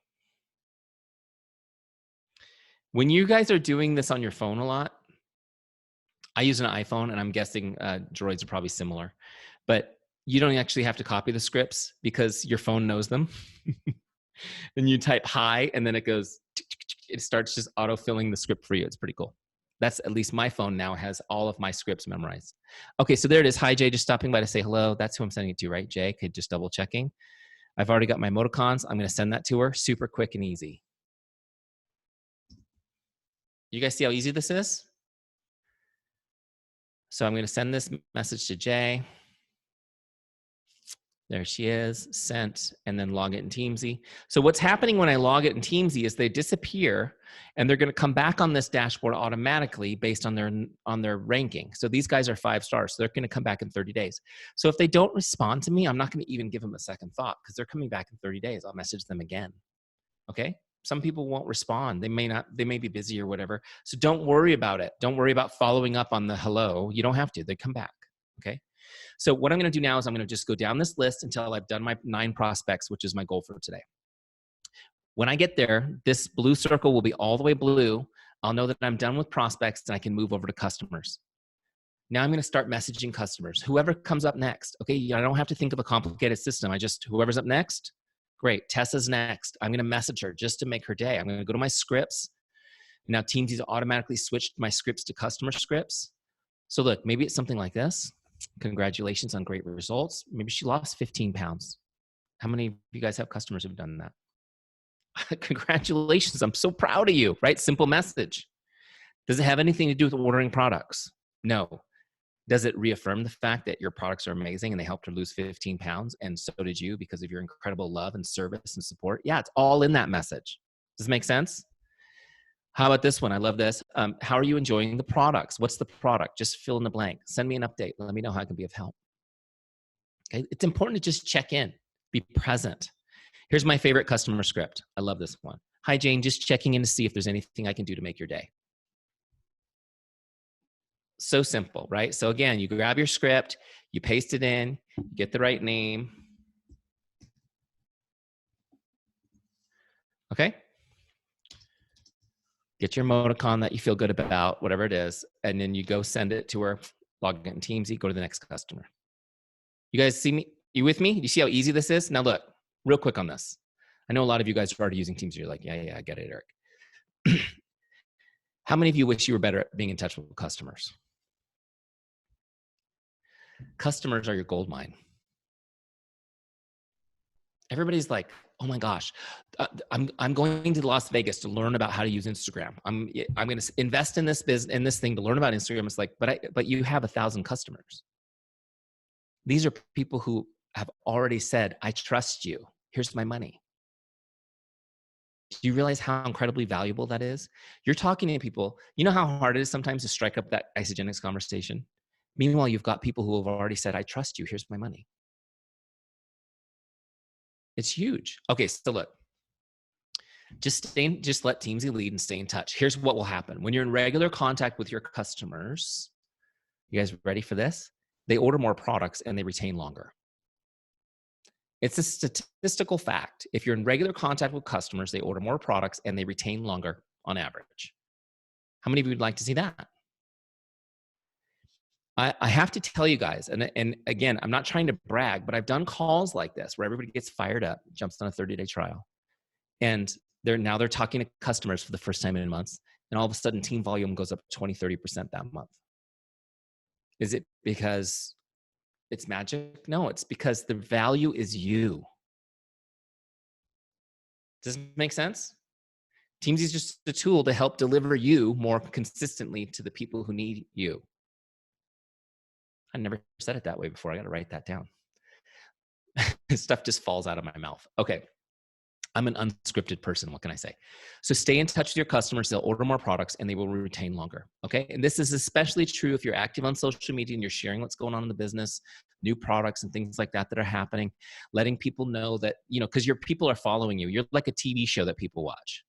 When you guys are doing this on your phone a lot, I use an iPhone, and I'm guessing Droids are probably similar. But You don't actually have to copy the scripts because your phone knows them. Then you type hi, and then it goes, it starts just auto-filling the script for you. It's pretty cool. That's at least my phone now has all of my scripts memorized. Okay, so there it is. Hi, Jay, just stopping by to say hello. That's who I'm sending it to, right? Jay, could just double checking. I've already got my emoticons. I'm going to send that to her. Super quick and easy. You guys see how easy this is? So I'm going to send this message to Jay. There she is, sent, and then log it in Teamzy. So what's happening when I log it in Teamzy is they disappear, and they're going to come back on this dashboard automatically based on their ranking. So these guys are 5 stars, so they're going to come back in 30 days. So if they don't respond to me, I'm not going to even give them a second thought because they're coming back in 30 days. I'll message them again. Okay? Some people won't respond. They may be busy or whatever. So don't worry about it. Don't worry about following up on the hello. You don't have to. They come back. Okay? So what I'm going to do now is I'm going to just go down this list until I've done my 9 prospects, which is my goal for today. When I get there, this blue circle will be all the way blue. I'll know that I'm done with prospects and I can move over to customers. Now I'm going to start messaging customers. Whoever comes up next, okay? I don't have to think of a complicated system. Whoever's up next, great. Tessa's next. I'm going to message her just to make her day. I'm going to go to my scripts. Now Teamzy's automatically switched my scripts to customer scripts. So look, maybe it's something like this. Congratulations on great results. Maybe she lost 15 pounds. How many of you guys have customers who've done that? Congratulations. I'm so proud of you, right? Simple message. Does it have anything to do with ordering products? No. Does it reaffirm the fact that your products are amazing and they helped her lose 15 pounds? And so did you because of your incredible love and service and support? Yeah, it's all in that message. Does it make sense? How about this one? I love this. How are you enjoying the products? What's the product? Just fill in the blank. Send me an update. Let me know how I can be of help. Okay? It's important to just check in, be present. Here's my favorite customer script. I love this one. Hi, Jane, just checking in to see if there's anything I can do to make your day. So simple, right? So again, you grab your script, you paste it in, you get the right name. Okay? Get your emoticon that you feel good about, whatever it is, and then you go send it to her, log in Teamzy, go to the next customer. You guys see me? You with me? You see how easy this is? Now look, real quick on this. I know a lot of you guys are already using Teamzy. You're like, yeah, I get it, Eric. How many of you wish you were better at being in touch with customers? Customers are your gold mine. Everybody's like, oh my gosh, I'm going to Las Vegas to learn about how to use Instagram. I'm going to invest in this business, in this thing to learn about Instagram. It's like, but you have 1,000 customers. These are people who have already said, I trust you. Here's my money. Do you realize how incredibly valuable that is? You're talking to people. You know how hard it is sometimes to strike up that isogenics conversation? Meanwhile, you've got people who have already said, I trust you. Here's my money. It's huge. Okay, so look, just let Teamzy lead and stay in touch. Here's what will happen. When you're in regular contact with your customers, you guys ready for this? They order more products and they retain longer. It's a statistical fact. If you're in regular contact with customers, they order more products and they retain longer on average. How many of you would like to see that? I have to tell you guys, and again, I'm not trying to brag, but I've done calls like this where everybody gets fired up, jumps on a 30-day trial, and they're talking to customers for the first time in months, and all of a sudden team volume goes up 20, 30% that month. Is it because it's magic? No, it's because the value is you. Does it make sense? Teamzy is just a tool to help deliver you more consistently to the people who need you. I never said it that way before. I got to write that down. Stuff just falls out of my mouth. Okay. I'm an unscripted person. What can I say? So stay in touch with your customers. They'll order more products and they will retain longer. Okay. And this is especially true if you're active on social media and you're sharing what's going on in the business, new products and things like that that are happening, letting people know that, because your people are following you. You're like a TV show that people watch.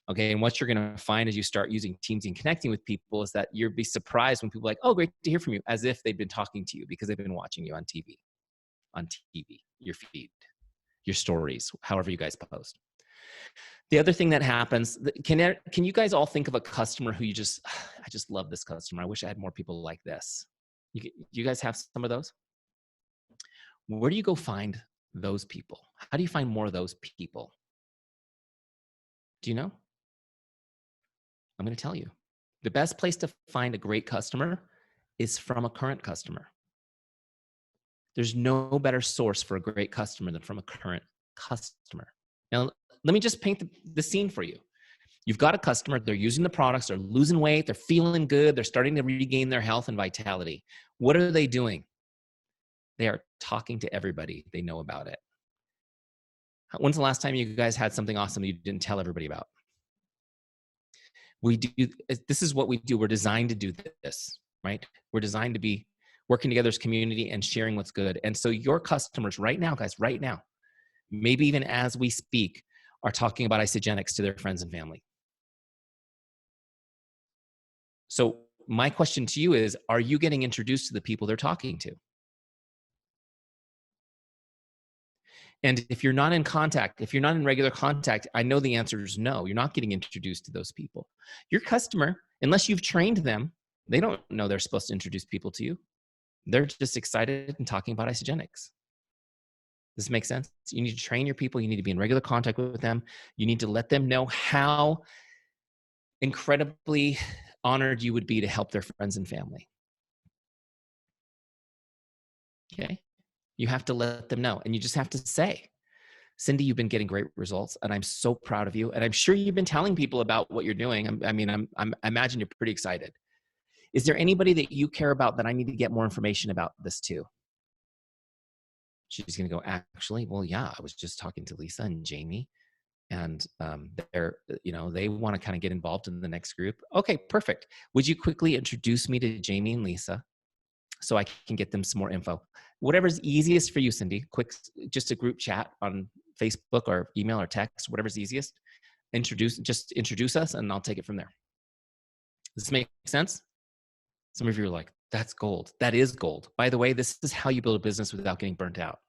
Okay. And what you're going to find as you start using Teamzy and connecting with people is that you'll be surprised when people are like, oh, great to hear from you, as if they've been talking to you because they've been watching you on TV, your feed, your stories, however you guys post. The other thing that happens, can you guys all think of a customer who I just love this customer. I wish I had more people like this. You guys have some of those? Where do you go find those people? How do you find more of those people? Do you know? I'm going to tell you. The best place to find a great customer is from a current customer. There's no better source for a great customer than from a current customer. Now, let me just paint the scene for you. You've got a customer, they're using the products, they're losing weight, they're feeling good, they're starting to regain their health and vitality. What are they doing? They are talking to everybody they know about it. When's the last time you guys had something awesome that you didn't tell everybody about? This is what we do. We're designed to do this, right? We're designed to be working together as community and sharing what's good. And so your customers right now, guys, right now, maybe even as we speak, are talking about Isogenics to their friends and family. So my question to you is, are you getting introduced to the people they're talking to? And if you're not in contact, if you're not in regular contact, I know the answer is no. You're not getting introduced to those people. Your customer, unless you've trained them, they don't know they're supposed to introduce people to you. They're just excited and talking about Isogenics. Does this make sense? You need to train your people. You need to be in regular contact with them. You need to let them know how incredibly honored you would be to help their friends and family. Okay? You have to let them know. And you just have to say, Cindy, you've been getting great results, and I'm so proud of you. And I'm sure you've been telling people about what you're doing. I imagine you're pretty excited. Is there anybody that you care about that I need to get more information about this to? She's going to go, actually, well, yeah, I was just talking to Lisa and Jamie, and they want to kind of get involved in the next group. Okay, perfect. Would you quickly introduce me to Jamie and Lisa so I can get them some more info? Whatever's easiest for you, Cindy. Quick, just a group chat on Facebook or email or text, whatever's easiest. Just introduce us, and I'll take it from there. Does this make sense? Some of you are like, that's gold. That is gold. By the way, this is how you build a business without getting burnt out.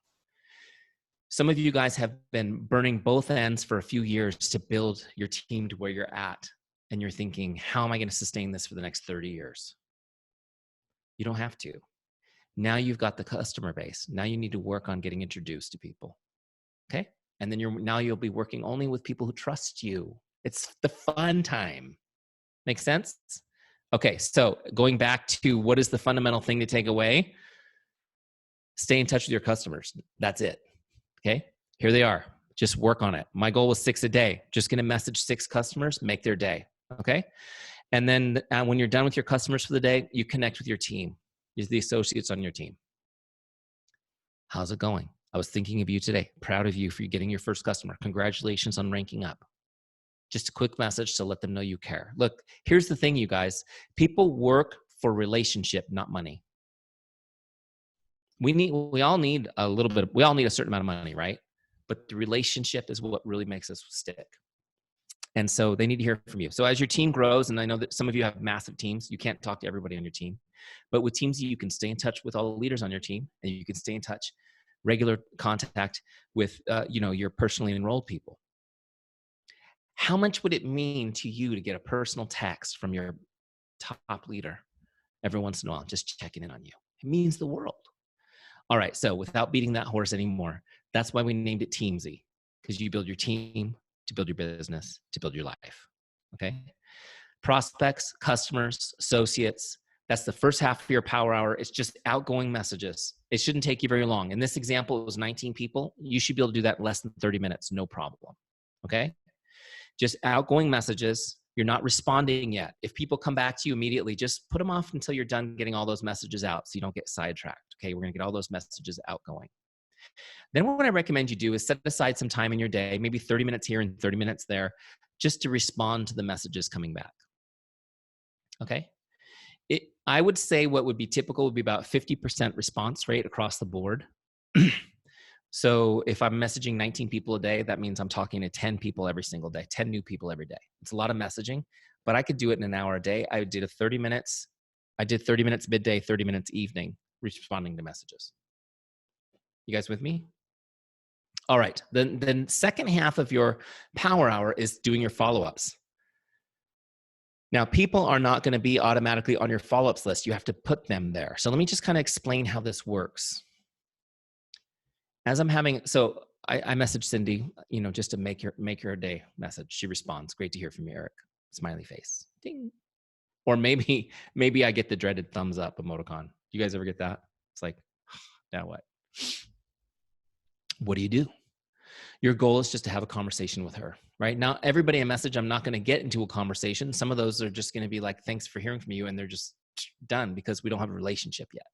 Some of you guys have been burning both ends for a few years to build your team to where you're at. And you're thinking, how am I going to sustain this for the next 30 years? You don't have to. Now you've got the customer base. Now you need to work on getting introduced to people. Okay? And then you'll be working only with people who trust you. It's the fun time. Make sense? Okay, so going back to what is the fundamental thing to take away? Stay in touch with your customers. That's it. Okay, here they are. Just work on it. My goal was 6 a day. Just going to message 6 customers, make their day. Okay, and then when you're done with your customers for the day, you connect with your team, the associates on your team. How's it going? I was thinking of you today. Proud of you for getting your first customer. Congratulations on ranking up. Just a quick message to let them know you care. Look, here's the thing, you guys. People work for relationship, not money. We all need a little bit, we all need a certain amount of money, right? But the relationship is what really makes us stick. And so they need to hear from you. So as your team grows, and I know that some of you have massive teams, you can't talk to everybody on your team, but with Teamzy, you can stay in touch with all the leaders on your team, and you can stay in touch, regular contact with your personally enrolled people. How much would it mean to you to get a personal text from your top leader every once in a while, just checking in on you? It means the world. All right, so without beating that horse anymore, that's why we named it Teamzy, because you build your team to build your business, to build your life, okay? Prospects, customers, associates, that's the first half of your power hour. It's just outgoing messages. It shouldn't take you very long. In this example, it was 19 people. You should be able to do that in less than 30 minutes, no problem, okay? Just outgoing messages. You're not responding yet. If people come back to you immediately, just put them off until you're done getting all those messages out so you don't get sidetracked. Okay, we're gonna get all those messages outgoing. Then what I recommend you do is set aside some time in your day, maybe 30 minutes here and 30 minutes there, just to respond to the messages coming back. Okay? I would say what would be typical would be about 50% response rate across the board. So if I'm messaging 19 people a day, that means I'm talking to 10 people every single day, 10 new people every day. It's a lot of messaging, but I could do it in an hour a day. I did 30 minutes midday, 30 minutes evening, responding to messages. You guys with me? All right. Then second half of your power hour is doing your follow-ups. Now, people are not going to be automatically on your follow-ups list. You have to put them there. So let me just kind of explain how this works. As I'm having, so I messaged Cindy, just to make her day message. She responds, "Great to hear from you, Eric." Smiley face. Ding. Or maybe I get the dreaded thumbs up emoticon. You guys ever get that? It's like, now what? What do you do? Your goal is just to have a conversation with her, right? Now, everybody I message, I'm not going to get into a conversation. Some of those are just going to be like, "Thanks for hearing from you," and they're just done because we don't have a relationship yet.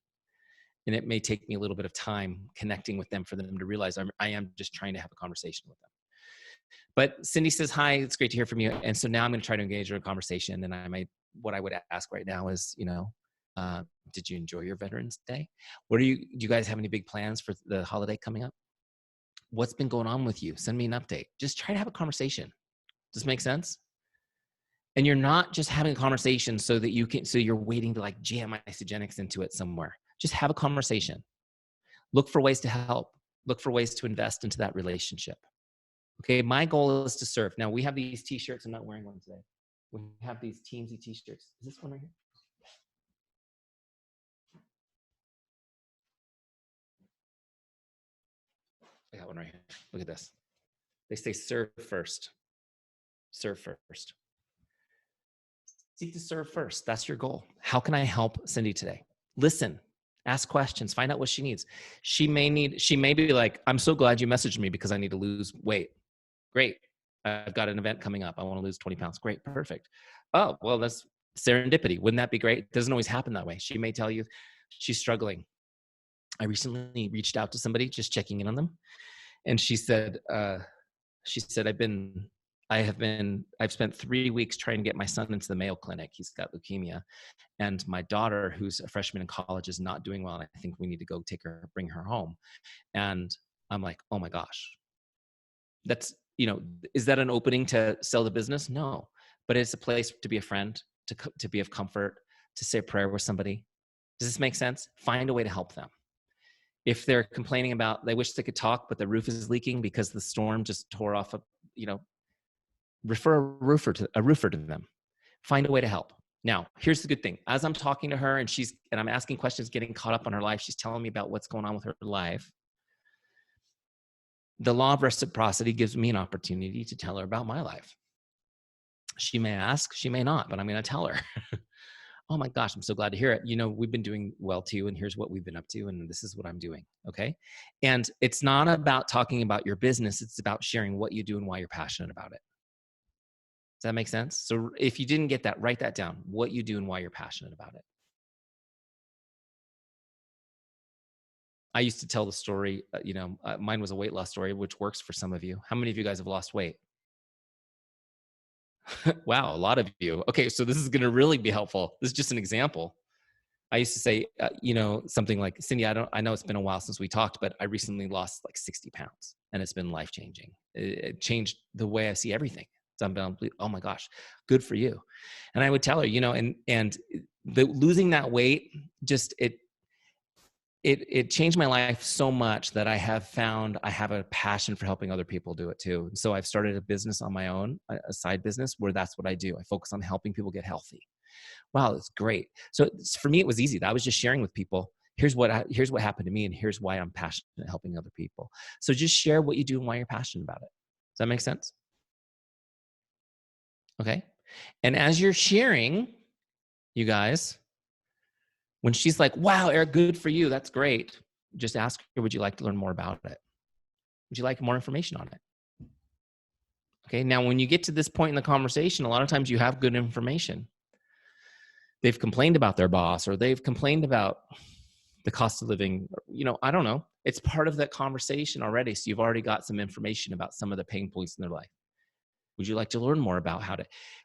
And it may take me a little bit of time connecting with them for them to realize I am just trying to have a conversation with them. But Cindy says, "Hi, it's great to hear from you." And so now I'm going to try to engage her in a conversation. And what I would ask right now is, did you enjoy your Veterans Day? Do you guys have any big plans for the holiday coming up? What's been going on with you? Send me an update. Just try to have a conversation. Does this make sense? And you're not just having a conversation so you're waiting to like jam isogenics into it somewhere. Just have a conversation. Look for ways to help. Look for ways to invest into that relationship. Okay, my goal is to serve. Now, we have these t-shirts. I'm not wearing one today. We have these Teamzy t-shirts. Is this one right here? I got one right here. Look at this. They say serve first. Serve first. Seek to serve first. That's your goal. How can I help Cindy today? Listen, ask questions, find out what she needs. She may be like, "I'm so glad you messaged me because I need to lose weight." Great. I've got an event coming up. I want to lose 20 pounds. Great. Perfect. Oh, well, that's serendipity. Wouldn't that be great? It doesn't always happen that way. She may tell you she's struggling. I recently reached out to somebody just checking in on them. And she said, I've spent 3 weeks trying to get my son into the Mayo Clinic. He's got leukemia. And my daughter, who's a freshman in college, is not doing well. And I think we need to go bring her home. And I'm like, oh my gosh, that's, is that an opening to sell the business? No, but it's a place to be a friend, to be of comfort, to say a prayer with somebody. Does this make sense? Find a way to help them. If they're complaining about, they wish they could talk, but the roof is leaking because the storm just tore off refer a roofer to them. Find a way to help. Now, here's the good thing. As I'm talking to her and I'm asking questions, getting caught up on her life, she's telling me about what's going on with her life. The law of reciprocity gives me an opportunity to tell her about my life. She may ask, she may not, but I'm going to tell her. Oh my gosh, I'm so glad to hear it. We've been doing well too, and here's what we've been up to, and this is what I'm doing. Okay. And it's not about talking about your business. It's about sharing what you do and why you're passionate about it. Does that make sense? So if you didn't get that, write that down. What you do and why you're passionate about it. I used to tell the story, mine was a weight loss story, which works for some of you. How many of you guys have lost weight? Wow, a lot of you. Okay, so this is going to really be helpful. This is just an example. I used to say, something like, "Cindy, I know it's been a while since we talked, but I recently lost like 60 pounds and it's been life-changing. It changed the way I see everything." So I'm, oh my gosh, good for you. And I would tell her, and the losing that weight, just, it changed my life so much that I have found I have a passion for helping other people do it too. So I've started a business on my own, a side business where that's what I do. I focus on helping people get healthy. Wow, that's great. So for me, it was easy. I was just sharing with people. Here's what happened to me, and here's why I'm passionate at helping other people. So just share what you do and why you're passionate about it. Does that make sense? Okay. And as you're sharing, you guys, when she's like, "Wow, Eric, good for you. That's great," just ask her, "Would you like to learn more about it? Would you like more information on it?" Okay. Now, when you get to this point in the conversation, a lot of times you have good information. They've complained about their boss, or they've complained about the cost of living, I don't know. It's part of that conversation already. So you've already got some information about some of the pain points in their life. Would you like to learn more about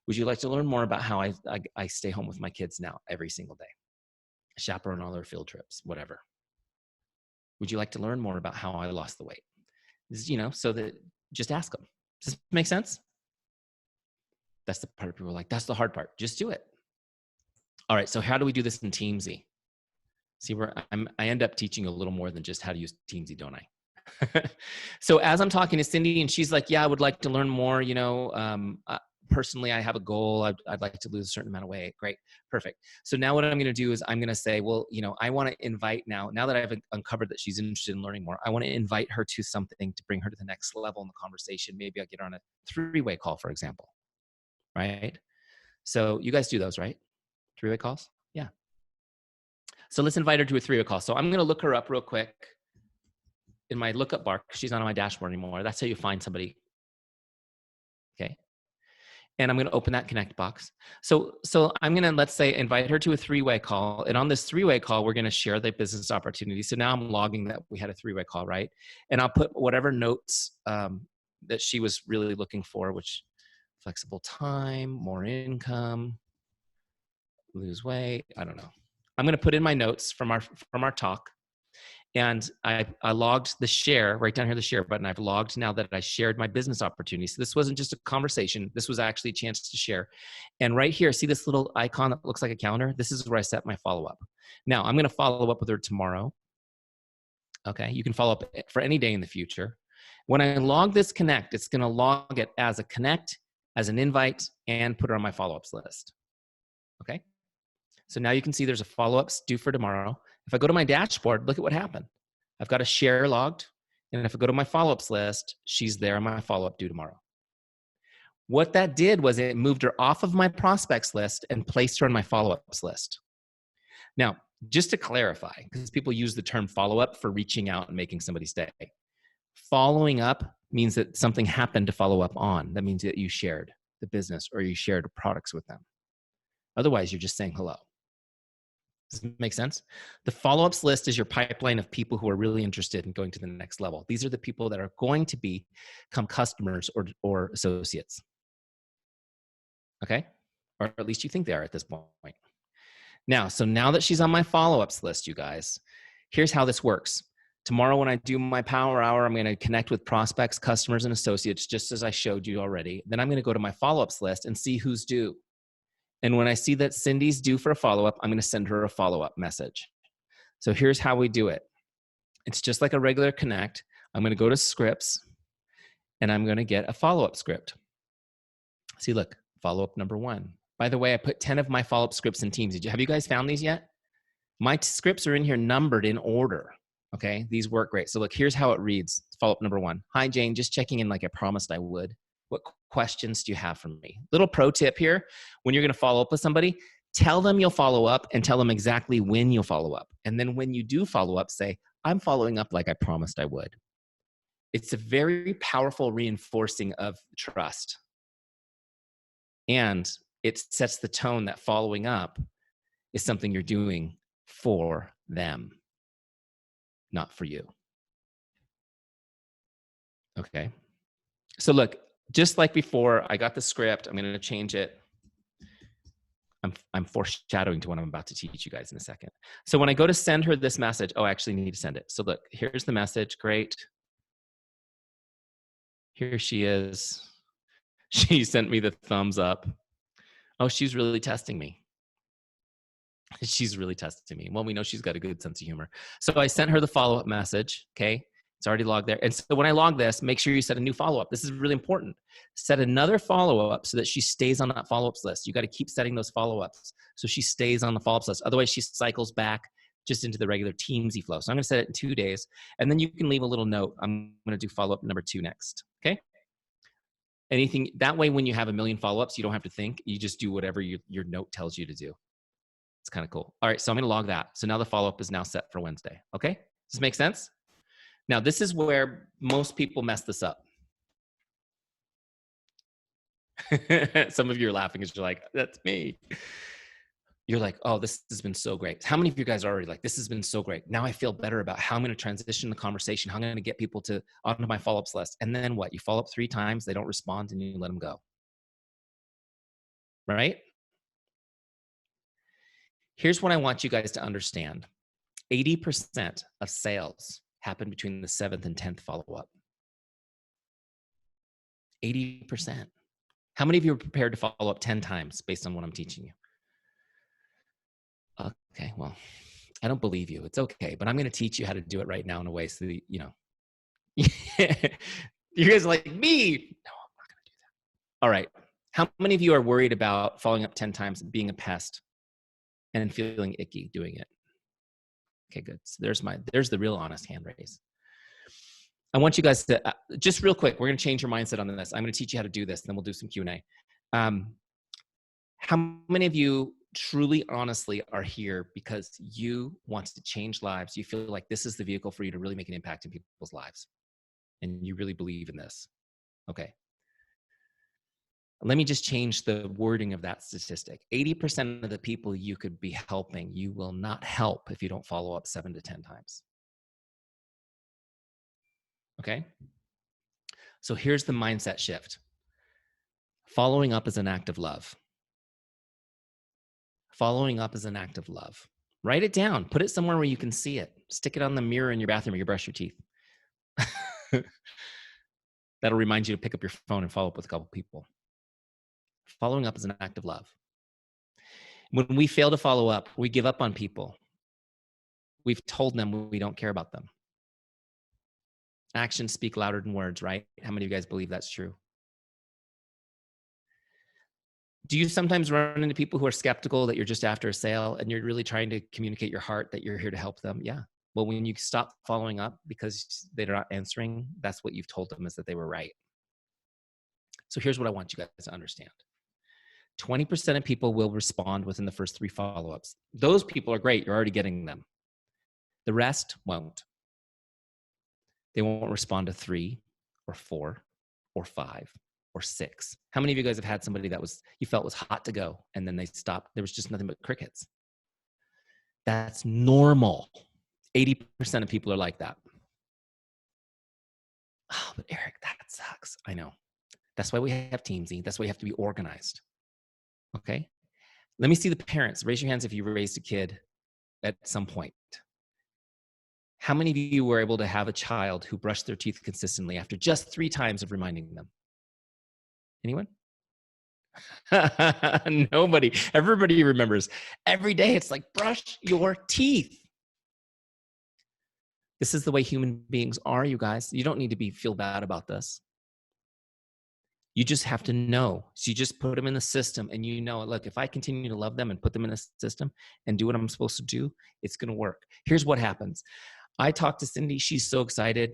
would you like to learn more about how I stay home with my kids now every single day, chaperone all their field trips, whatever? Would you like to learn more about how I lost the weight? So that, just ask them. Does this make sense? That's the part people are like, that's the hard part. Just do it. All right. So how do we do this in Teamzy? See, I end up teaching a little more than just how to use Teamzy, don't I? So as I'm talking to Cindy and she's like, "Yeah, I would like to learn more," personally, I have a goal. I'd like to lose a certain amount of weight. Great. Perfect. So now what I'm going to do is I'm going to say, well, I want to invite now that I've uncovered that she's interested in learning more, I want to invite her to something to bring her to the next level in the conversation. Maybe I'll get her on a 3-way call, for example. Right. So you guys do those, right? 3-way calls? Yeah. So let's invite her to a 3-way call. So I'm going to look her up real quick in my lookup bar, because she's not on my dashboard anymore. That's how you find somebody. Okay. And I'm going to open that connect box. So I'm going to, let's say, invite her to a 3-way call. And on this 3-way call, we're going to share the business opportunity. So now I'm logging that we had a 3-way call, right? And I'll put whatever notes that she was really looking for, which flexible time, more income, lose weight. I don't know. I'm going to put in my notes from our talk. And I logged the share, right down here, the share button. I've logged now that I shared my business opportunity. So this wasn't just a conversation. This was actually a chance to share. And right here, see this little icon that looks like a calendar? This is where I set my follow-up. Now, I'm going to follow up with her tomorrow. Okay, you can follow up for any day in the future. When I log this connect, it's going to log it as a connect, as an invite, and put her on my follow-ups list. Okay? So now you can see there's a follow-ups due for tomorrow. If I go to my dashboard, look at what happened. I've got a share logged. And if I go to my follow-ups list, she's there on my follow-up due tomorrow. What that did was it moved her off of my prospects list and placed her on my follow-ups list. Now, just to clarify, because people use the term follow-up for reaching out and making somebody stay. Following up means that something happened to follow up on. That means that you shared the business or you shared products with them. Otherwise, you're just saying hello. Does it make sense? The follow-ups list is your pipeline of people who are really interested in going to the next level. These are the people that are going to become customers or associates. Okay? Or at least you think they are at this point. Now, so now that she's on my follow-ups list, you guys, here's how this works. Tomorrow when I do my power hour, I'm going to connect with prospects, customers, and associates, just as I showed you already. Then I'm going to go to my follow-ups list and see who's due. And when I see that Cindy's due for a follow-up, I'm going to send her a follow-up message. So here's how we do it. It's just like a regular connect. I'm going to go to scripts, and I'm going to get a follow-up script. See, look, follow-up number 1. By the way, I put 10 of my follow-up scripts in Teamzy. Have you guys found these yet? My scripts are in here numbered in order. Okay, these work great. So look, here's how it reads. Follow-up number 1. Hi, Jane, just checking in like I promised I would. What questions do you have for me? Little pro tip here. When you're going to follow up with somebody, tell them you'll follow up and tell them exactly when you'll follow up. And then when you do follow up, say, I'm following up like I promised I would. It's a very powerful reinforcing of trust. And it sets the tone that following up is something you're doing for them, not for you. Okay. So look, just like before, I got the script. I'm going to change it. I'm foreshadowing to what I'm about to teach you guys in a second. So when I go to send her this message, I actually need to send it. So look, here's the message. Great. Here she is. She sent me the thumbs up. Oh, she's really testing me. She's really testing me. Well, we know she's got a good sense of humor. So I sent her the follow-up message. Okay. It's already logged there. And so when I log this, make sure you set a new follow-up. This is really important. Set another follow-up so that she stays on that follow-ups list. You got to keep setting those follow-ups so she stays on the follow-ups list. Otherwise, she cycles back just into the regular Teamzy flow. So I'm going to set it in 2 days. And then you can leave a little note. I'm going to do follow-up number 2 next. Okay? Anything that way, when you have a million follow-ups, you don't have to think. You just do whatever your note tells you to do. It's kind of cool. All right, so I'm going to log that. So now the follow-up is now set for Wednesday. Okay? Does this make sense? Now, this is where most people mess this up. Some of you are laughing because you're like, that's me. You're like, oh, this has been so great. How many of you guys are already like, this has been so great. Now I feel better about how I'm going to transition the conversation, how I'm going to get people onto my follow-ups list. And then what? You follow up 3 times, they don't respond, and you let them go. Right? Here's what I want you guys to understand. 80% of sales happen between the 7th and 10th follow-up. 80%. How many of you are prepared to follow up 10 times based on what I'm teaching you? Okay, well, I don't believe you. It's okay, but I'm going to teach you how to do it right now in a way so that, you guys are like, me. No, I'm not going to do that. All right. How many of you are worried about following up 10 times and being a pest and feeling icky doing it? Okay, good. So there's the real honest hand raise. I want you guys to, just real quick, we're going to change your mindset on this. I'm going to teach you how to do this, and then we'll do some Q&A. How many of you truly, honestly are here because you want to change lives? You feel like this is the vehicle for you to really make an impact in people's lives, and you really believe in this? Okay. Let me just change the wording of that statistic. 80% of the people you could be helping, you will not help if you don't follow up 7 to 10 times. Okay? So here's the mindset shift. Following up is an act of love. Following up is an act of love. Write it down. Put it somewhere where you can see it. Stick it on the mirror in your bathroom where you brush your teeth. That'll remind you to pick up your phone and follow up with a couple people. Following up is an act of love. When we fail to follow up, we give up on people. We've told them we don't care about them. Actions speak louder than words, right? How many of you guys believe that's true? Do you sometimes run into people who are skeptical that you're just after a sale and you're really trying to communicate your heart that you're here to help them? Yeah. Well, when you stop following up because they're not answering, that's what you've told them, is that they were right. So here's what I want you guys to understand. 20% of people will respond within the first 3 follow-ups. Those people are great. You're already getting them. The rest won't. They won't respond to 3 or 4 or 5 or 6. How many of you guys have had somebody that you felt was hot to go and then they stopped? There was just nothing but crickets. That's normal. 80% of people are like that. Oh, but Eric, that sucks. I know. That's why we have Teamzy. That's why you have to be organized. Okay? Let me see the parents. Raise your hands if you raised a kid at some point. How many of you were able to have a child who brushed their teeth consistently after just 3 times of reminding them? Anyone? Nobody. Everybody remembers. Every day it's like, brush your teeth. This is the way human beings are, you guys. You don't need to feel bad about this. You just have to know. So you just put them in the system and you know, look, if I continue to love them and put them in the system and do what I'm supposed to do, it's going to work. Here's what happens. I talked to Cindy. She's so excited.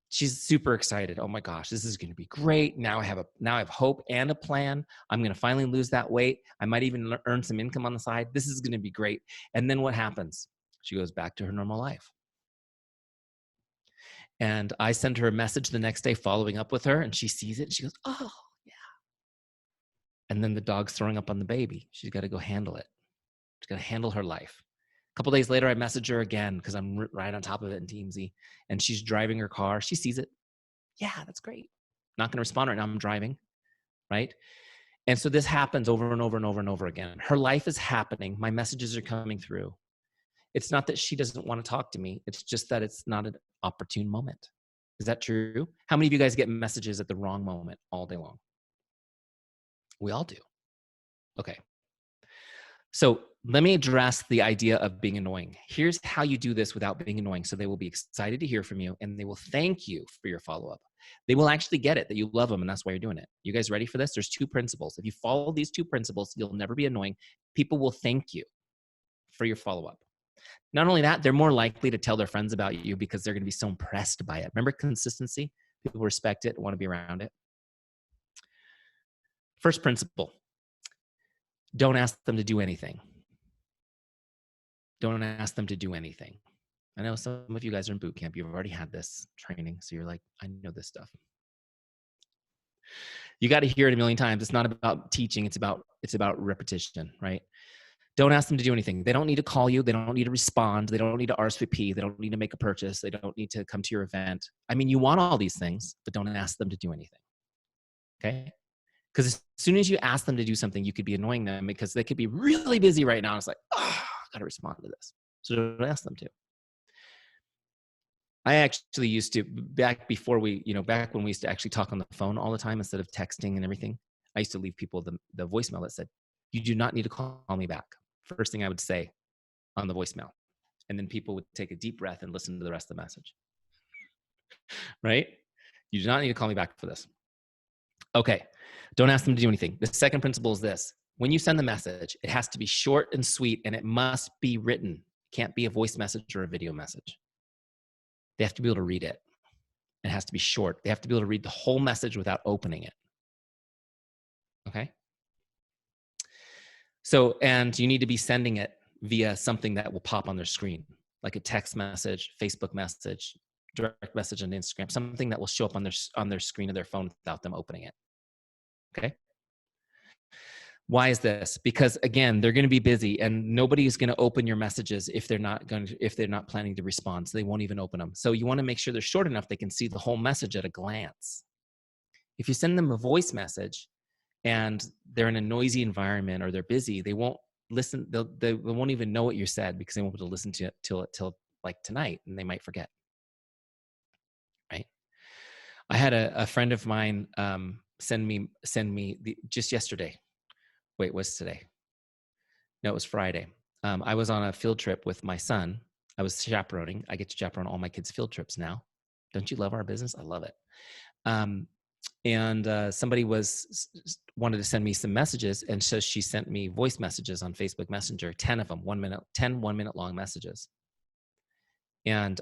She's super excited. Oh my gosh, this is going to be great. Now I have hope and a plan. I'm going to finally lose that weight. I might even earn some income on the side. This is going to be great. And then what happens? She goes back to her normal life. And I send her a message the next day following up with her, and she sees it and she goes, oh, yeah. And then the dog's throwing up on the baby. She's got to go handle it. She's got to handle her life. A couple days later, I message her again because I'm right on top of it in Teamzy, and she's driving her car. She sees it. Yeah, that's great. Not going to respond right now. I'm driving, right? And so this happens over and over and over and over again. Her life is happening. My messages are coming through. It's not that she doesn't want to talk to me. It's just that it's not an opportune moment. Is that true? How many of you guys get messages at the wrong moment all day long? We all do. Okay. So let me address the idea of being annoying. Here's how you do this without being annoying. So they will be excited to hear from you and they will thank you for your follow-up. They will actually get it that you love them and that's why you're doing it. You guys ready for this? There's 2 principles. If you follow these 2 principles, you'll never be annoying. People will thank you for your follow-up. Not only that, they're more likely to tell their friends about you because they're going to be so impressed by it. Remember consistency? People respect it and want to be around it. First principle, don't ask them to do anything. Don't ask them to do anything. I know some of you guys are in boot camp. You've already had this training. So you're like, I know this stuff. You got to hear it a million times. It's not about teaching. It's about repetition, right? Don't ask them to do anything. They don't need to call you. They don't need to respond. They don't need to RSVP. They don't need to make a purchase. They don't need to come to your event. I mean, you want all these things, but don't ask them to do anything. Okay? Because as soon as you ask them to do something, you could be annoying them because they could be really busy right now. It's like, oh, I got to respond to this. So don't ask them to. I actually used to, back when we used to actually talk on the phone all the time instead of texting and everything, I used to leave people the voicemail that said, you do not need to call me back. First thing I would say on the voicemail. And then people would take a deep breath and listen to the rest of the message. Right? You do not need to call me back for this. Okay. Don't ask them to do anything. The second principle is this. When you send the message, it has to be short and sweet, and it must be written. It can't be a voice message or a video message. They have to be able to read it. It has to be short. They have to be able to read the whole message without opening it. Okay? So, and you need to be sending it via something that will pop on their screen, like a text message, Facebook message, direct message on Instagram, something that will show up on their screen of their phone without them opening it. Okay? Why is this? Because again, they're going to be busy, and nobody is going to open your messages if they're not planning to respond. So they won't even open them. So you want to make sure they're short enough they can see the whole message at a glance. If you send them a voice message and they're in a noisy environment or they're busy, they won't listen. They won't even know what you said because they won't be able to listen to it till like tonight, and they might forget. Right? I had a friend of mine send me just yesterday. Wait, what's today? No, it was Friday. I was on a field trip with my son. I was chaperoning. I get to chaperone all my kids' field trips now. Don't you love our business? I love it. And somebody wanted to send me some messages, and so she sent me voice messages on Facebook Messenger, 10 of them, 1 minute long messages. And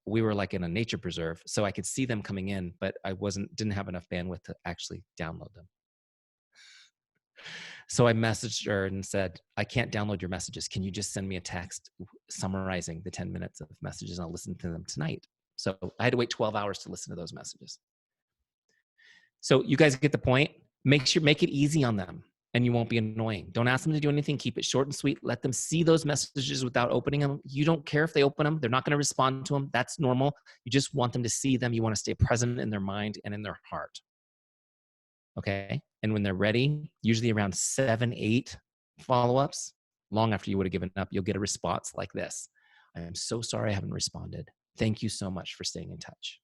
we were like in a nature preserve, so I could see them coming in, but I didn't have enough bandwidth to actually download them. So I messaged her and said, I can't download your messages. Can you just send me a text summarizing the 10 minutes of messages, and I'll listen to them tonight? So I had to wait 12 hours to listen to those messages. So you guys get the point. Make it easy on them, and you won't be annoying. Don't ask them to do anything. Keep it short and sweet. Let them see those messages without opening them. You don't care if they open them. They're not going to respond to them. That's normal. You just want them to see them. You want to stay present in their mind and in their heart. Okay. And when they're ready, usually around 7, 8 follow-ups, long after you would have given up, you'll get a response like this. I am so sorry I haven't responded. Thank you so much for staying in touch.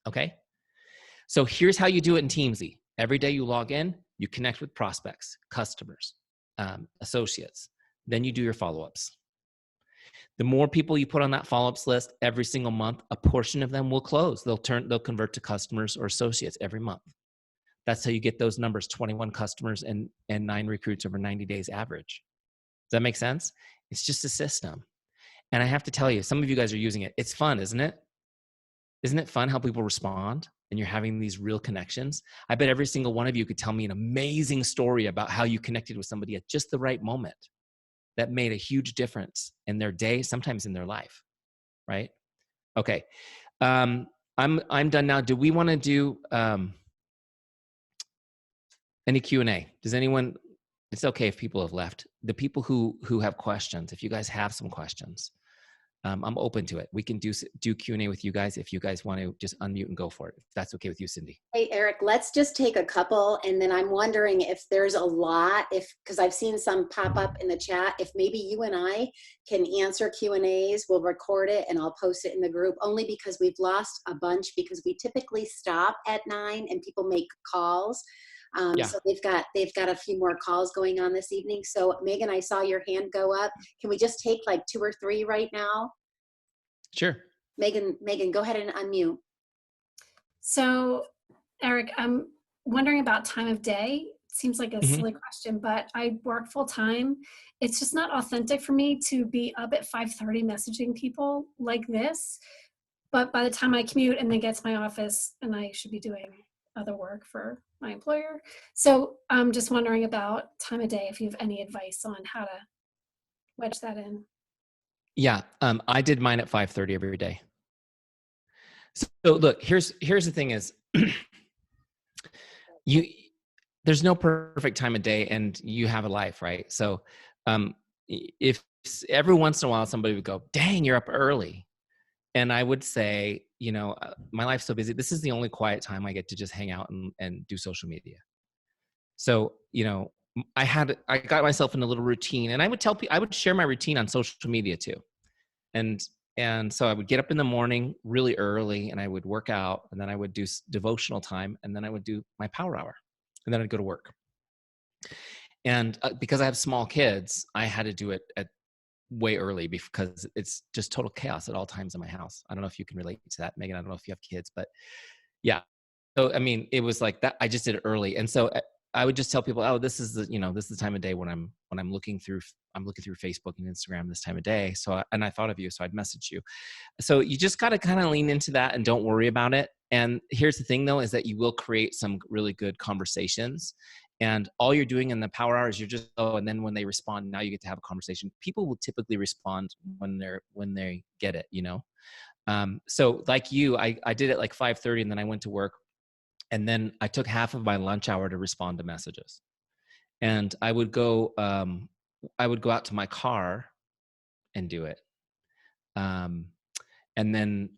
Okay. So here's how you do it in Teamzy. Every day you log in, you connect with prospects, customers, associates. Then you do your follow-ups. The more people you put on that follow-ups list every single month, a portion of them will close. They'll convert to customers or associates every month. That's how you get those numbers, 21 customers and 9 recruits over 90 days average. Does that make sense? It's just a system. And I have to tell you, some of you guys are using it. It's fun, isn't it? Isn't it fun how people respond and you're having these real connections? I bet every single one of you could tell me an amazing story about how you connected with somebody at just the right moment that made a huge difference in their day, sometimes in their life, right? Okay. I'm done now. Do we want to do any Q&A? Does anyone, it's okay if people have left. The people who have questions, if you guys have some questions, I'm open to it. We can do Q&A with you guys if you guys want to just unmute and go for it. If that's okay with you, Cindy. Hey, Eric, let's just take a couple, and then I'm wondering if there's a lot, because I've seen some pop up in the chat, if maybe you and I can answer Q&As, we'll record it and I'll post it in the group, only because we've lost a bunch because we typically stop at 9 and people make calls. Yeah. So they've got a few more calls going on this evening. So Megan, I saw your hand go up. Can we just take like 2 or 3 right now? Sure. Megan, go ahead and unmute. So Eric, I'm wondering about time of day. Seems like a silly question, but I work full time. It's just not authentic for me to be up at 5:30 messaging people like this. But by the time I commute and then get to my office, and I should be doing other work for my employer. So I'm just wondering about time of day, if you have any advice on how to wedge that in. Yeah, I did mine at 5:30 every day. So look, here's the thing is, there's no perfect time of day, and you have a life, right? So if every once in a while somebody would go, "Dang, you're up early," and I would say, my life's so busy. This is the only quiet time I get to just hang out and do social media. So, I got myself in a little routine, and I would tell people, I would share my routine on social media too. And so I would get up in the morning really early, and I would work out, and then I would do devotional time, and then I would do my power hour, and then I'd go to work. And because I have small kids, I had to do it at way early because it's just total chaos at all times in my house. I don't know if you can relate to that, Megan. I don't know if you have kids, but yeah. So, I mean, it was like that. I just did it early. And so I would just tell people, oh, this is this is the time of day when I'm looking through, Facebook and Instagram this time of day. So, and I thought of you, so I'd message you. So you just got to kind of lean into that and don't worry about it. And here's the thing though, is that you will create some really good conversations. And all you're doing in the power hours, you're just, and then when they respond, now you get to have a conversation. People will typically respond when they get it, so like you, I did it like 5:30 and then I went to work. And then I took half of my lunch hour to respond to messages. And I would go out to my car and do it. Um, and then,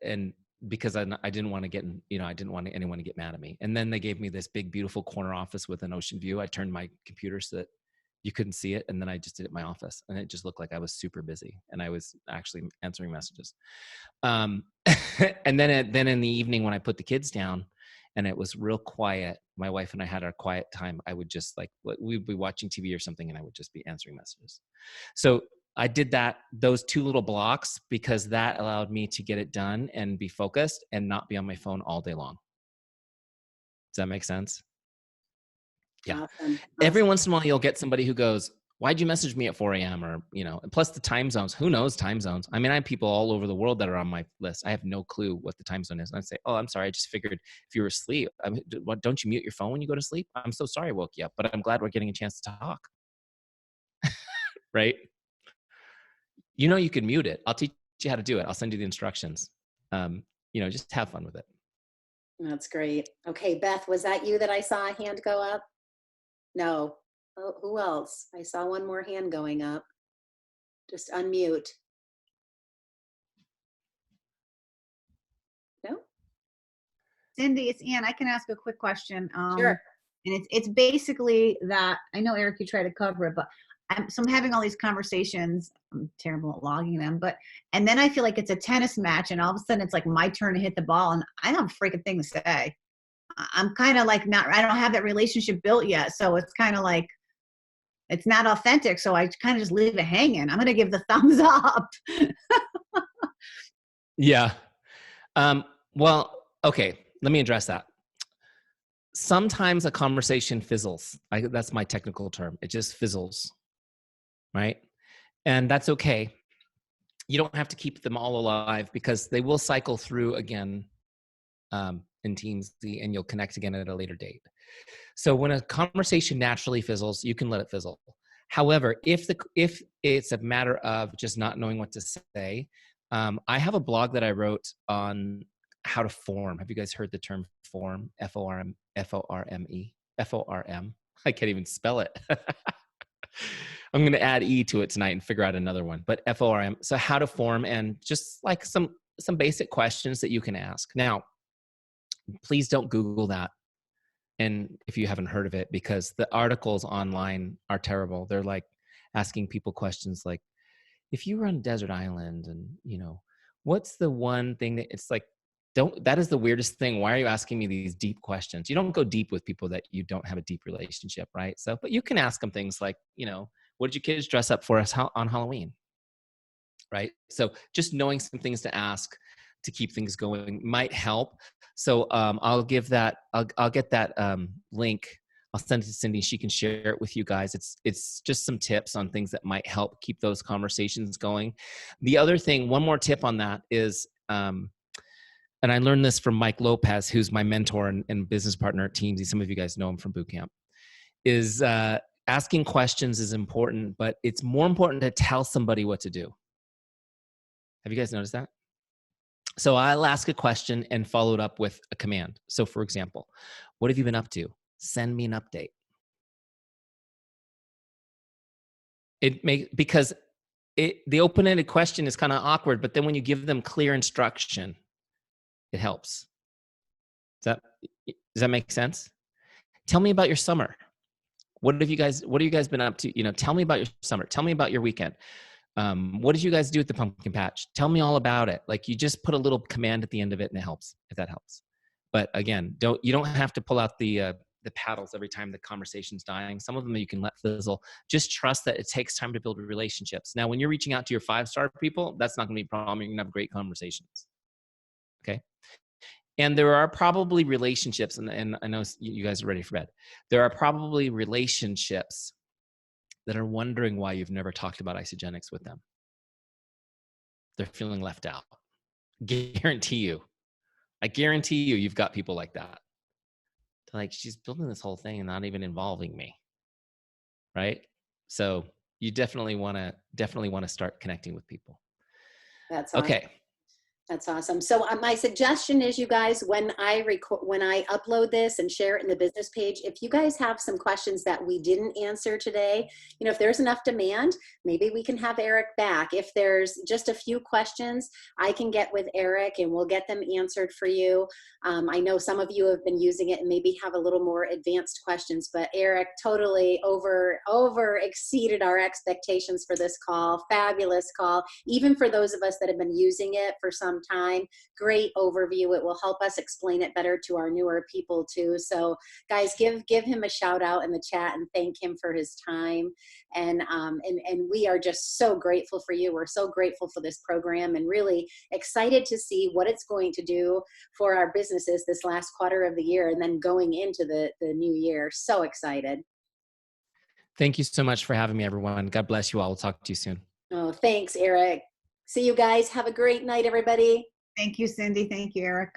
and because I didn't want to get in, I didn't want anyone to get mad at me. And then they gave me this big, beautiful corner office with an ocean view. I turned my computer so that you couldn't see it. And then I just did it in my office and it just looked like I was super busy and I was actually answering messages. Um, and then in the evening when I put the kids down and it was real quiet, my wife and I had our quiet time. I would just we'd be watching TV or something and I would just be answering messages. So I did those 2 little blocks because that allowed me to get it done and be focused and not be on my phone all day long. Does that make sense? Yeah. Awesome. Every once in a while, you'll get somebody who goes, why'd you message me at 4 a.m. or, plus the time zones, who knows time zones? I mean, I have people all over the world that are on my list. I have no clue what the time zone is. And I say, oh, I'm sorry. I just figured if you were asleep, don't you mute your phone when you go to sleep? I'm so sorry I woke you up, but I'm glad we're getting a chance to talk. Right? You can mute it. I'll teach you how to do it. I'll send you the instructions. Just have fun with it. That's great. Okay, Beth, was that you that I saw a hand go up? No. Oh, who else? I saw one more hand going up. Just unmute. No? Cindy, it's Ann. I can ask a quick question. Sure. And it's basically that I know Eric, you try to cover it, but I'm having all these conversations. I'm terrible at logging them, and then I feel like it's a tennis match, and all of a sudden it's like my turn to hit the ball, and I don't have a freaking thing to say. I'm kind of like I don't have that relationship built yet, so it's kind of like it's not authentic. So I kind of just leave it hanging. I'm gonna give the thumbs up. Yeah. Well, okay. Let me address that. Sometimes a conversation fizzles. That's my technical term. It just fizzles, right? And that's okay. You don't have to keep them all alive because they will cycle through again in Teamzy and you'll connect again at a later date. So when a conversation naturally fizzles, you can let it fizzle. However, if it's a matter of just not knowing what to say, I have a blog that I wrote on how to form. Have you guys heard the term form? F-O-R-M, F-O-R-M-E, F-O-R-M. I can't even spell it. I'm going to add E to it tonight and figure out another one, but F-O-R-M. So how to form and just like some basic questions that you can ask. Now, please don't Google that. And if you haven't heard of it, because the articles online are terrible. They're like asking people questions like, if you were on a desert island and, what's the one thing that it's like, that is the weirdest thing. Why are you asking me these deep questions? You don't go deep with people that you don't have a deep relationship, right? So, but you can ask them things like, what did your kids dress up for us on Halloween? Right? So just knowing some things to ask to keep things going might help. So I'll get that link. I'll send it to Cindy. She can share it with you guys. It's just some tips on things that might help keep those conversations going. The other thing, one more tip on that is, and I learned this from Mike Lopez, who's my mentor and business partner at Teamzy. Some of you guys know him from boot camp. Is asking questions is important, but it's more important to tell somebody what to do. Have you guys noticed that? So I'll ask a question and follow it up with a command. So for example, what have you been up to? Send me an update. Because the open-ended question is kind of awkward, but then when you give them clear instruction, it helps. Does that make sense? Tell me about your summer. What have you guys been up to? Tell me about your summer. Tell me about your weekend. What did you guys do at the pumpkin patch? Tell me all about it. Like you just put a little command at the end of it and it helps, if that helps. But again, you don't have to pull out the paddles every time the conversation's dying. Some of them you can let fizzle. Just trust that it takes time to build relationships. Now, when you're reaching out to your 5-star people, that's not going to be a problem. You're going to have great conversations. Okay. And there are probably relationships, and I know you guys are ready for bed. There are probably relationships that are wondering why you've never talked about Isogenics with them. They're feeling left out. Guarantee you. I guarantee you, you've got people like that. Like, she's building this whole thing and not even involving me, right? So you definitely want to start connecting with people. That's awesome. Okay. That's awesome. So my suggestion is, you guys, when I upload this and share it in the business page, if you guys have some questions that we didn't answer today, you know, if there's enough demand, maybe we can have Eric back. If there's just a few questions, I can get with Eric and we'll get them answered for you. I know some of you have been using it and maybe have a little more advanced questions, but Eric totally over exceeded our expectations for this call. Fabulous call. Even for those of us that have been using it for some time, great overview. It will help us explain it better to our newer people too. So guys, give him a shout out in the chat and thank him for his time. And we are just so grateful for you. We're so grateful for this program and really excited to see what it's going to do for our businesses this last quarter of the year and then going into the new year. So excited. Thank you so much for having me, everyone. God bless you all. We'll talk to you soon. Oh, thanks, Eric. See you guys. Have a great night, everybody. Thank you, Cindy. Thank you, Eric.